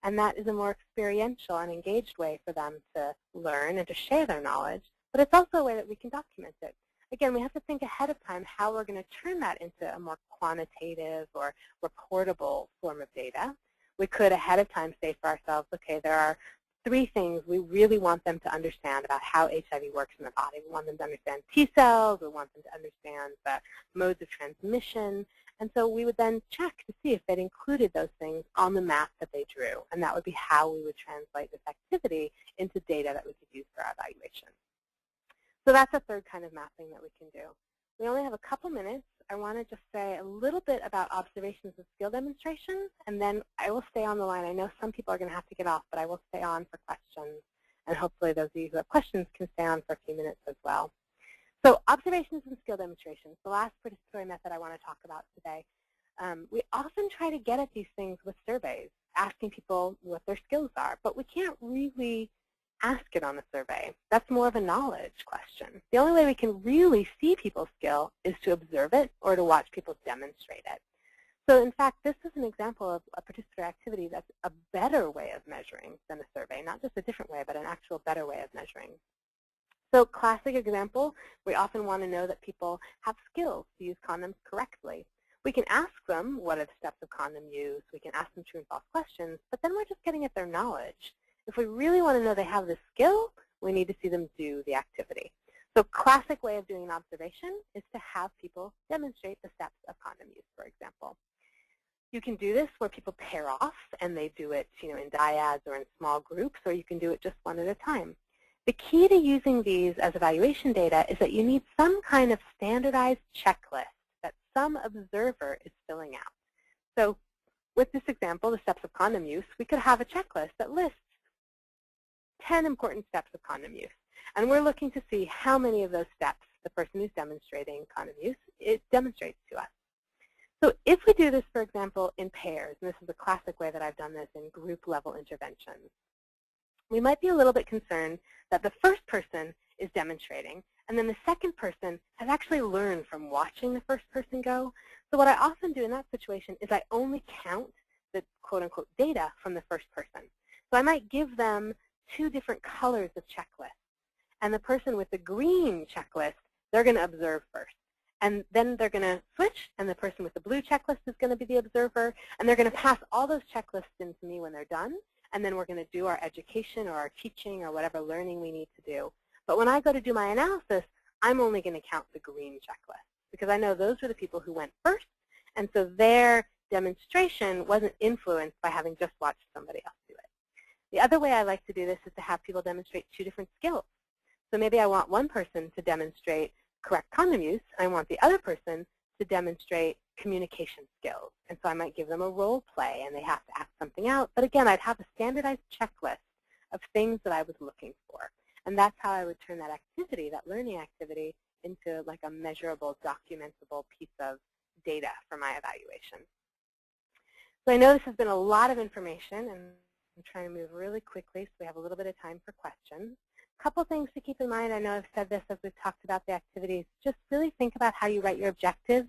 And that is a more experiential and engaged way for them to learn and to share their knowledge. But it's also a way that we can document it. Again, we have to think ahead of time how we're going to turn that into a more quantitative or reportable form of data. We could ahead of time say for ourselves, okay, there are 3 things we really want them to understand about how HIV works in the body. We want them to understand T cells. We want them to understand the modes of transmission. And so we would then check to see if they'd included those things on the map that they drew. And that would be how we would translate this activity into data that we could use for our evaluation. So that's a third kind of mapping that we can do. We only have a couple minutes. I want to just say a little bit about observations and skill demonstrations, and then I will stay on the line. I know some people are going to have to get off, but I will stay on for questions. And hopefully those of you who have questions can stay on for a few minutes as well. So observations and skill demonstrations, the last participatory method I want to talk about today. We often try to get at these things with surveys, asking people what their skills are, but we can't really ask it on a survey. That's more of a knowledge question. The only way we can really see people's skill is to observe it or to watch people demonstrate it. So in fact, this is an example of a participatory activity that's a better way of measuring than a survey, not just a different way, but an actual better way of measuring. So classic example, we often want to know that people have skills to use condoms correctly. We can ask them what are the steps of condom use. We can ask them true and false questions, but then we're just getting at their knowledge. If we really want to know they have the skill, we need to see them do the activity. So classic way of doing an observation is to have people demonstrate the steps of condom use, for example. You can do this where people pair off and they do it in dyads or in small groups, or you can do it just one at a time. The key to using these as evaluation data is that you need some kind of standardized checklist that some observer is filling out. So with this example, the steps of condom use, we could have a checklist that lists 10 important steps of condom use. And we're looking to see how many of those steps the person who's demonstrating condom use, it demonstrates to us. So if we do this, for example, in pairs, and this is a classic way that I've done this in group level interventions, we might be a little bit concerned that the first person is demonstrating, and then the second person has actually learned from watching the first person go. So what I often do in that situation is I only count the quote-unquote data from the first person. So I might give them 2 different colors of checklists. And the person with the green checklist, they're going to observe first. And then they're going to switch, and the person with the blue checklist is going to be the observer. And they're going to pass all those checklists in to me when they're done. And then we're going to do our education or our teaching or whatever learning we need to do. But when I go to do my analysis, I'm only going to count the green checklist because I know those are the people who went first. And so their demonstration wasn't influenced by having just watched somebody else do it. The other way I like to do this is to have people demonstrate 2 different skills. So maybe I want one person to demonstrate correct condom use. I want the other person to demonstrate communication skills. And so I might give them a role play, and they have to act something out. But again, I'd have a standardized checklist of things that I was looking for. And that's how I would turn that activity, that learning activity, into like a measurable, documentable piece of data for my evaluation. So I know this has been a lot of information, and I'm trying to move really quickly so we have a little bit of time for questions. A couple things to keep in mind. I know I've said this as we've talked about the activities. Just really think about how you write your objectives.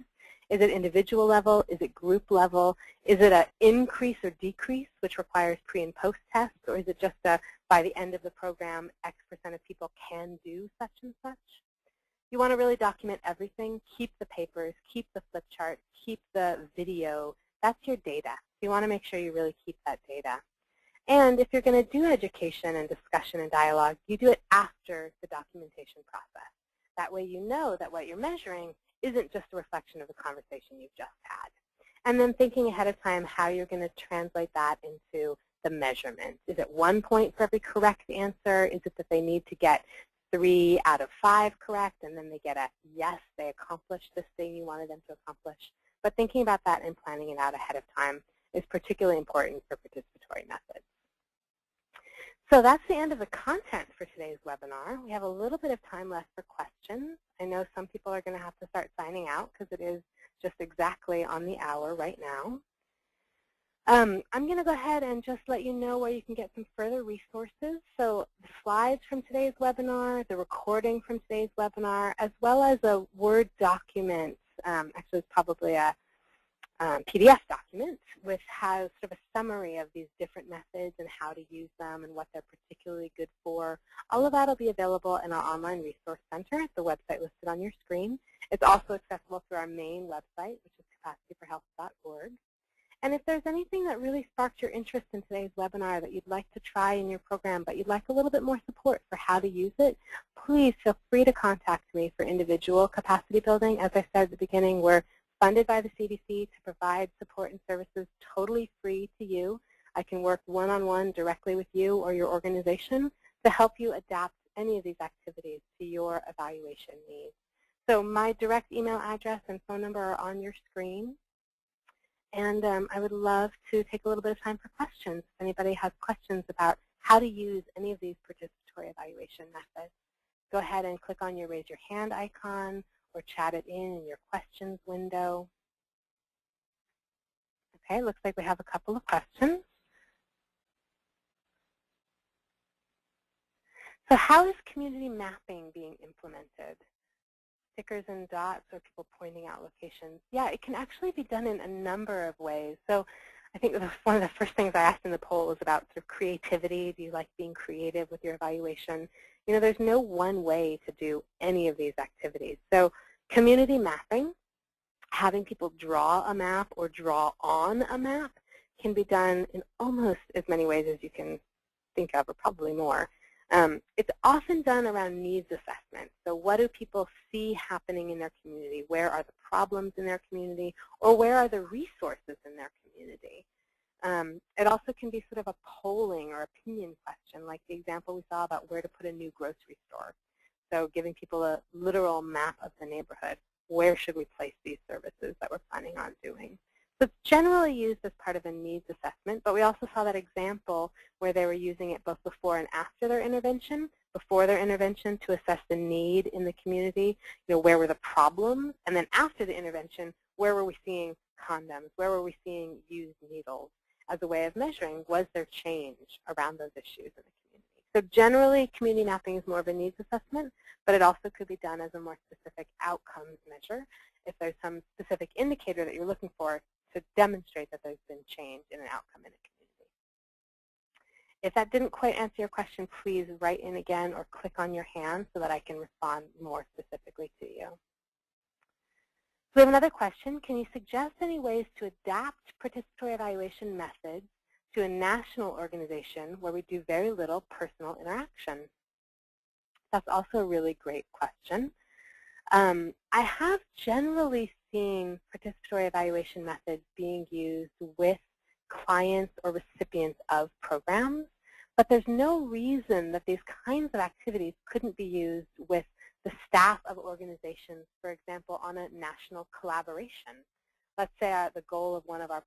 Is it individual level? Is it group level? Is it an increase or decrease, which requires pre- and post-tests? Or is it just a, by the end of the program, X% of people can do such and such? You want to really document everything. Keep the papers, keep the flip chart, keep the video. That's your data. You want to make sure you really keep that data. And if you're going to do education and discussion and dialogue, you do it after the documentation process. That way you know that what you're measuring isn't just a reflection of the conversation you've just had. And then thinking ahead of time how you're going to translate that into the measurement. Is it 1 point for every correct answer? Is it that they need to get 3 out of 5 correct, and then they get a yes, they accomplished this thing you wanted them to accomplish? But thinking about that and planning it out ahead of time is particularly important for participatory methods. So that's the end of the content for today's webinar. We have a little bit of time left for questions. I know some people are going to have to start signing out because it is just exactly on the hour right now. I'm going to go ahead and just let you know where you can get some further resources. So the slides from today's webinar, the recording from today's webinar, as well as a Word document. Actually, it's probably a PDF document, which has sort of a summary of these different methods and how to use them and what they're particularly good for. All of that will be available in our online resource center at the website listed on your screen. It's also accessible through our main website, which is capacityforhealth.org. And if there's anything that really sparked your interest in today's webinar that you'd like to try in your program, but you'd like a little bit more support for how to use it, please feel free to contact me for individual capacity building. As I said at the beginning, we're funded by the CDC to provide support and services totally free to you. I can work one-on-one directly with you or your organization to help you adapt any of these activities to your evaluation needs. So my direct email address and phone number are on your screen. And I would love to take a little bit of time for questions. If anybody has questions about how to use any of these participatory evaluation methods, go ahead and click on your raise your hand icon or chat it in your questions window. Okay, looks like we have a couple of questions. So how is community mapping being implemented? Stickers and dots or people pointing out locations? Yeah, it can actually be done in a number of ways. So I think one of the first things I asked in the poll was about sort of creativity. Do you like being creative with your evaluation? You know, there's no one way to do any of these activities. So community mapping, having people draw a map or draw on a map, can be done in almost as many ways as you can think of, or probably more. It's often done around needs assessment. So what do people see happening in their community? Where are the problems in their community? Or where are the resources in their community? It also can be sort of a polling or opinion question, like the example we saw about where to put a new grocery store. So giving people a literal map of the neighborhood. Where should we place these services that we're planning on doing? So it's generally used as part of a needs assessment, but we also saw that example where they were using it both before and after their intervention. Before their intervention to assess the need in the community, you know, where were the problems, and then after the intervention, where were we seeing condoms, where were we seeing used needles, as a way of measuring was there change around those issues in the community. So generally, community mapping is more of a needs assessment, but it also could be done as a more specific outcomes measure if there's some specific indicator that you're looking for to demonstrate that there's been change in an outcome in a community. If that didn't quite answer your question, please write in again or click on your hand so that I can respond more specifically to you. So we have another question. Can you suggest any ways to adapt participatory evaluation methods to a national organization where we do very little personal interaction? That's also a really great question. I have generally seen participatory evaluation methods being used with clients or recipients of programs, but there's no reason that these kinds of activities couldn't be used with the staff of organizations, for example, on a national collaboration. Let's say the goal of one of our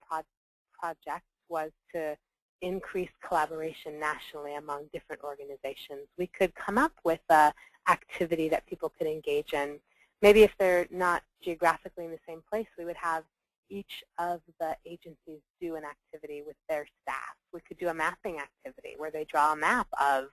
projects was to increase collaboration nationally among different organizations. We could come up with an activity that people could engage in. Maybe if they're not geographically in the same place, we would have each of the agencies do an activity with their staff. We could do a mapping activity where they draw a map of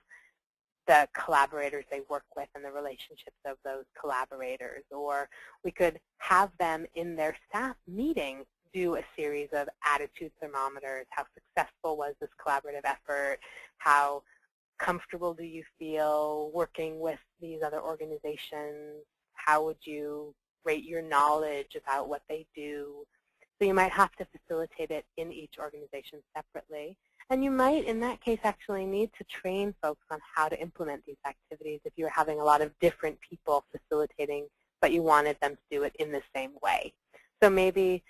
the collaborators they work with and the relationships of those collaborators. Or we could have them in their staff meeting do a series of attitude thermometers. How successful was this collaborative effort? How comfortable do you feel working with these other organizations? How would you rate your knowledge about what they do? So you might have to facilitate it in each organization separately. And you might, in that case, actually need to train folks on how to implement these activities if you're having a lot of different people facilitating, but you wanted them to do it in the same way. So maybe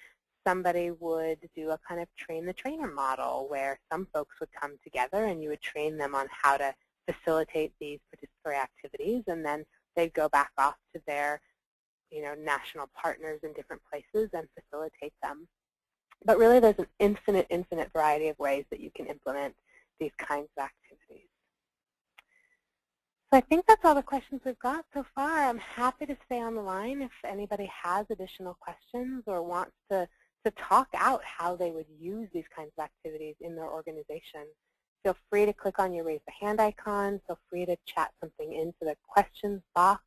somebody would do a kind of train-the-trainer model where some folks would come together and you would train them on how to facilitate these participatory activities, and then they'd go back off to their national partners in different places and facilitate them. But really, there's an infinite variety of ways that you can implement these kinds of activities. So I think that's all the questions we've got so far. I'm happy to stay on the line if anybody has additional questions or wants to talk out how they would use these kinds of activities in their organization. Feel free to click on your raise the hand icon. Feel free to chat something into the questions box.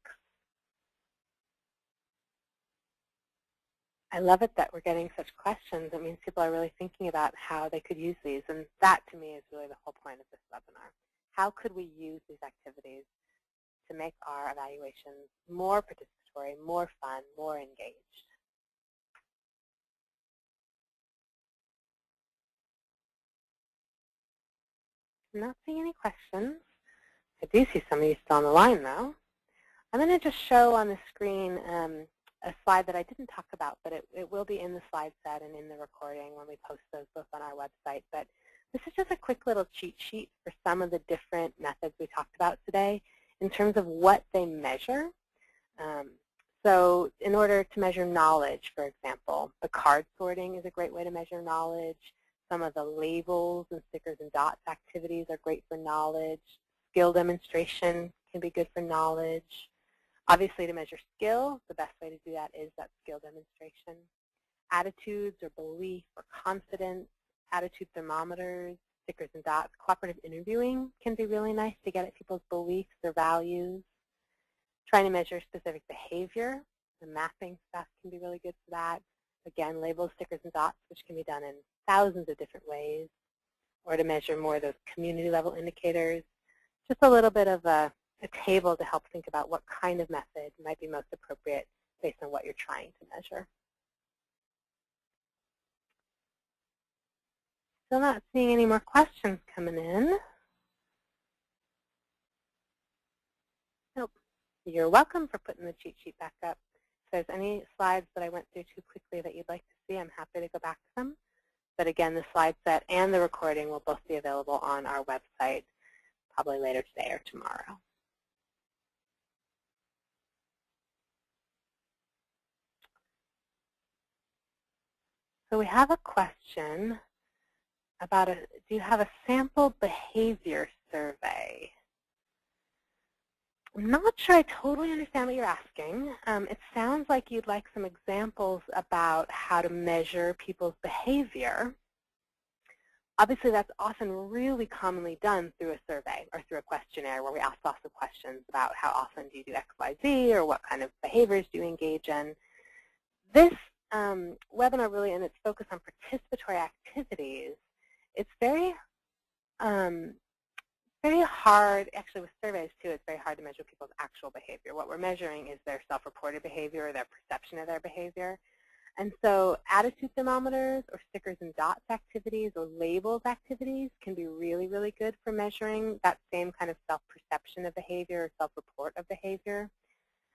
I love it that we're getting such questions. It means people are really thinking about how they could use these, and that to me is really the whole point of this webinar. How could we use these activities to make our evaluations more participatory, more fun, more engaged? I'm not seeing any questions. I do see some of you still on the line, though. I'm going to just show on the screen a slide that I didn't talk about, but it will be in the slide set and in the recording when we post those both on our website. But this is just a quick little cheat sheet for some of the different methods we talked about today in terms of what they measure. So in order to measure knowledge, for example, the card sorting is a great way to measure knowledge. Some of the labels and stickers and dots activities are great for knowledge. Skill demonstration can be good for knowledge. Obviously, to measure skill, the best way to do that is that skill demonstration. Attitudes or belief or confidence, attitude thermometers, stickers and dots. Cooperative interviewing can be really nice to get at people's beliefs or values. Trying to measure specific behavior, the mapping stuff can be really good for that. Again, labels, stickers, and dots, which can be done in thousands of different ways. Or to measure more of those community level indicators. Just a little bit of a table to help think about what kind of method might be most appropriate based on what you're trying to measure. Still not seeing any more questions coming in. Nope. You're welcome for putting the cheat sheet back up. If there's any slides that I went through too quickly that you'd like to see, I'm happy to go back to them. But again, the slide set and the recording will both be available on our website probably later today or tomorrow. So we have a question about do you have a sample behavior survey? I'm not sure I totally understand what you're asking. It sounds like you'd like some examples about how to measure people's behavior. Obviously, that's often really commonly done through a survey or through a questionnaire where we ask lots of questions about how often do you do X, Y, Z, or what kind of behaviors do you engage in. This webinar really, and its focus on participatory activities, it's very hard, actually with surveys too, it's very hard to measure people's actual behavior. What we're measuring is their self-reported behavior or their perception of their behavior. And so attitude thermometers or stickers and dots activities or labels activities can be really, really good for measuring that same kind of self-perception of behavior or self-report of behavior.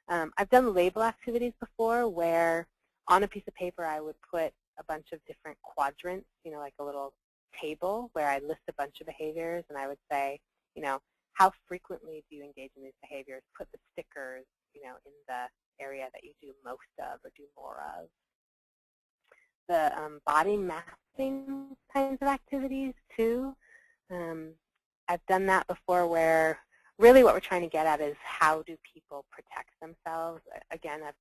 I've done label activities before where on a piece of paper I would put a bunch of different quadrants, like a little table where I list a bunch of behaviors, and I would say, how frequently do you engage in these behaviors? Put the stickers, in the area that you do most of or do more of. The body mapping kinds of activities, too. I've done that before where really what we're trying to get at is how do people protect themselves. Again, I've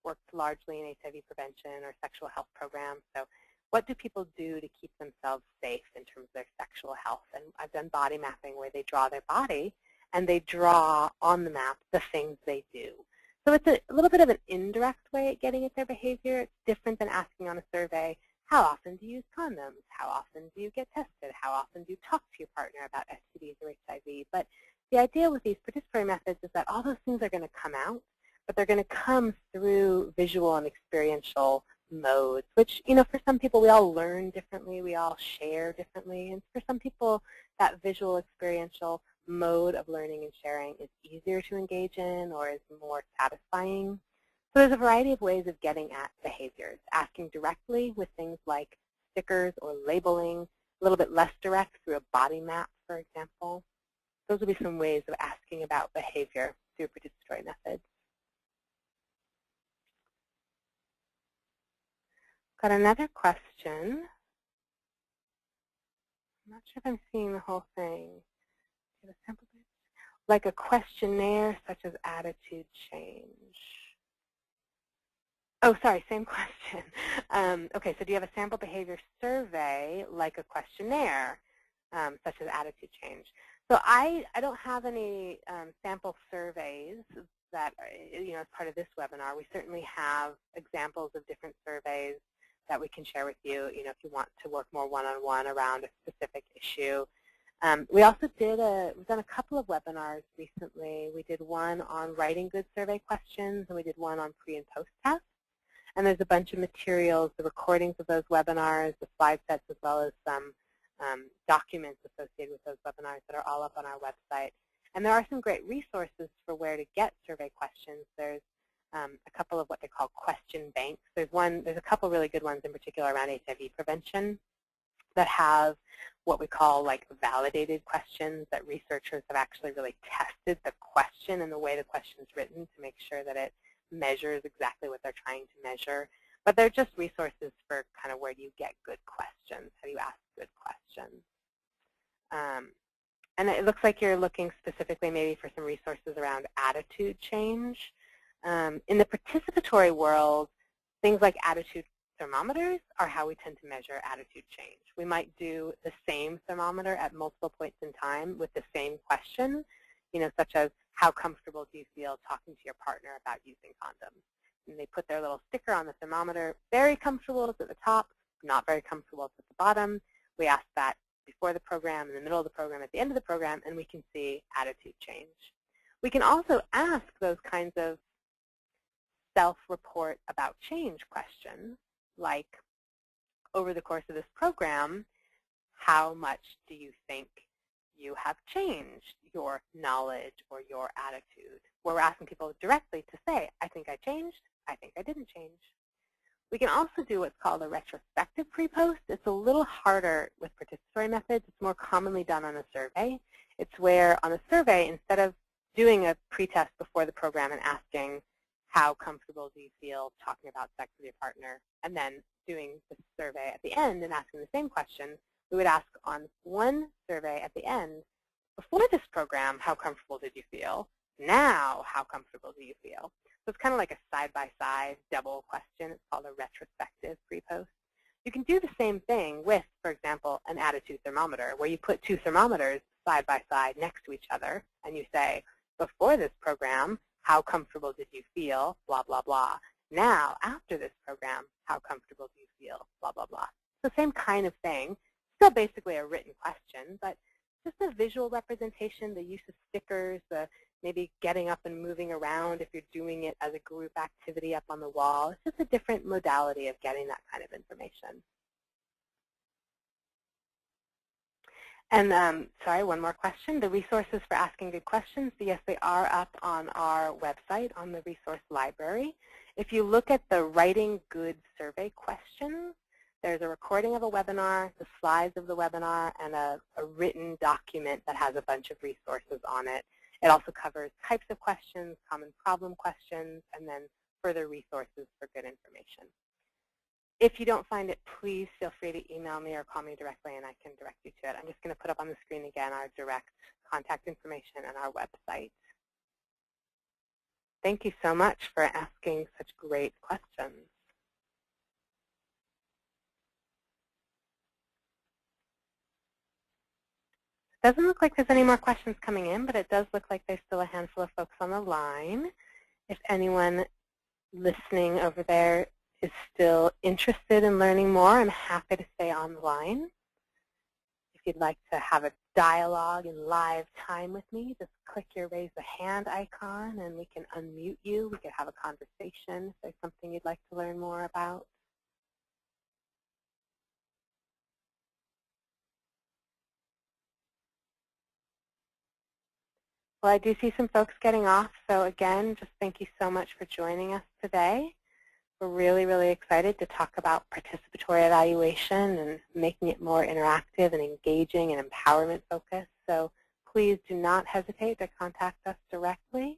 worked largely in HIV prevention or sexual health programs. So what do people do to keep themselves safe in terms of their sexual health? And I've done body mapping where they draw their body and they draw on the map the things they do. So it's a little bit of an indirect way at getting at their behavior. It's different than asking on a survey, how often do you use condoms? How often do you get tested? How often do you talk to your partner about STDs or HIV? But the idea with these participatory methods is that all those things are going to come out, but they're going to come through visual and experiential modes, which, for some people we all learn differently, we all share differently, and for some people that visual experiential mode of learning and sharing is easier to engage in or is more satisfying. So there's a variety of ways of getting at behaviors, asking directly with things like stickers or labeling, a little bit less direct through a body map, for example. Those would be some ways of asking about behavior through participatory methods. Got another question. I'm not sure if I'm seeing the whole thing. Like a questionnaire such as attitude change. Oh, sorry, same question. Okay, so do you have a sample behavior survey like a questionnaire such as attitude change? So I don't have any sample surveys that are, as part of this webinar. We certainly have examples of different surveys that we can share with you, if you want to work more one-on-one around a specific issue. We've done a couple of webinars recently. We did one on writing good survey questions, and we did one on pre and post tests. And there's a bunch of materials, the recordings of those webinars, the slide sets, as well as some documents associated with those webinars that are all up on our website. And there are some great resources for where to get survey questions. There's a couple of what they call question banks. There's a couple really good ones in particular around HIV prevention that have what we call like validated questions that researchers have actually really tested the question and the way the question is written to make sure that it measures exactly what they're trying to measure. But they're just resources for kind of where do you get good questions, how do you ask good questions. And it looks like you're looking specifically maybe for some resources around attitude change. In the participatory world, things like attitude thermometers are how we tend to measure attitude change. We might do the same thermometer at multiple points in time with the same question, such as how comfortable do you feel talking to your partner about using condoms? And they put their little sticker on the thermometer. Very comfortable is at the top, not very comfortable is at the bottom. We ask that before the program, in the middle of the program, at the end of the program, and we can see attitude change. We can also ask those kinds of self-report about change questions, like over the course of this program, how much do you think you have changed your knowledge or your attitude? Where we're asking people directly to say, I think I changed, I think I didn't change. We can also do what's called a retrospective pre-post. It's a little harder with participatory methods. It's more commonly done on a survey. It's where on a survey, instead of doing a pre-test before the program and asking how comfortable do you feel talking about sex with your partner, and then doing the survey at the end and asking the same question, we would ask on one survey at the end, before this program, how comfortable did you feel? Now, how comfortable do you feel? So it's kind of like a side-by-side double question. It's called a retrospective pre-post. You can do the same thing with, for example, an attitude thermometer, where you put two thermometers side by side next to each other, and you say, before this program, how comfortable did you feel, blah, blah, blah. Now, after this program, how comfortable do you feel, blah, blah, blah. So same kind of thing. Still basically a written question, but just a visual representation, the use of stickers, the maybe getting up and moving around if you're doing it as a group activity up on the wall. It's just a different modality of getting that kind of information. And sorry, one more question. The resources for asking good questions, yes, they are up on our website on the resource library. If you look at the Writing Good survey questions, there's a recording of a webinar, the slides of the webinar, and a written document that has a bunch of resources on it. It also covers types of questions, common problem questions, and then further resources for good information. If you don't find it, please feel free to email me or call me directly, and I can direct you to it. I'm just going to put up on the screen again our direct contact information and our website. Thank you so much for asking such great questions. Doesn't look like there's any more questions coming in, but it does look like there's still a handful of folks on the line. If anyone listening over there is still interested in learning more, I'm happy to stay on the line. If you'd like to have a dialogue in live time with me, just click your raise a hand icon and we can unmute you. We could have a conversation if there's something you'd like to learn more about. Well, I do see some folks getting off, so again, just thank you so much for joining us today. We're really, really excited to talk about participatory evaluation and making it more interactive and engaging and empowerment focused. So please do not hesitate to contact us directly.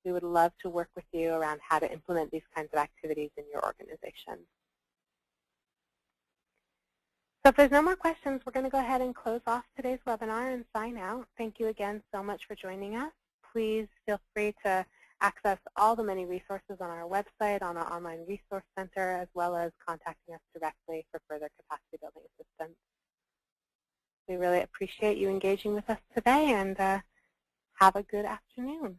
We would love to work with you around how to implement these kinds of activities in your organization. So if there's no more questions, we're going to go ahead and close off today's webinar and sign out. Thank you again so much for joining us. Please feel free to access all the many resources on our website, on our online resource center, as well as contacting us directly for further capacity building assistance. We really appreciate you engaging with us today, and have a good afternoon.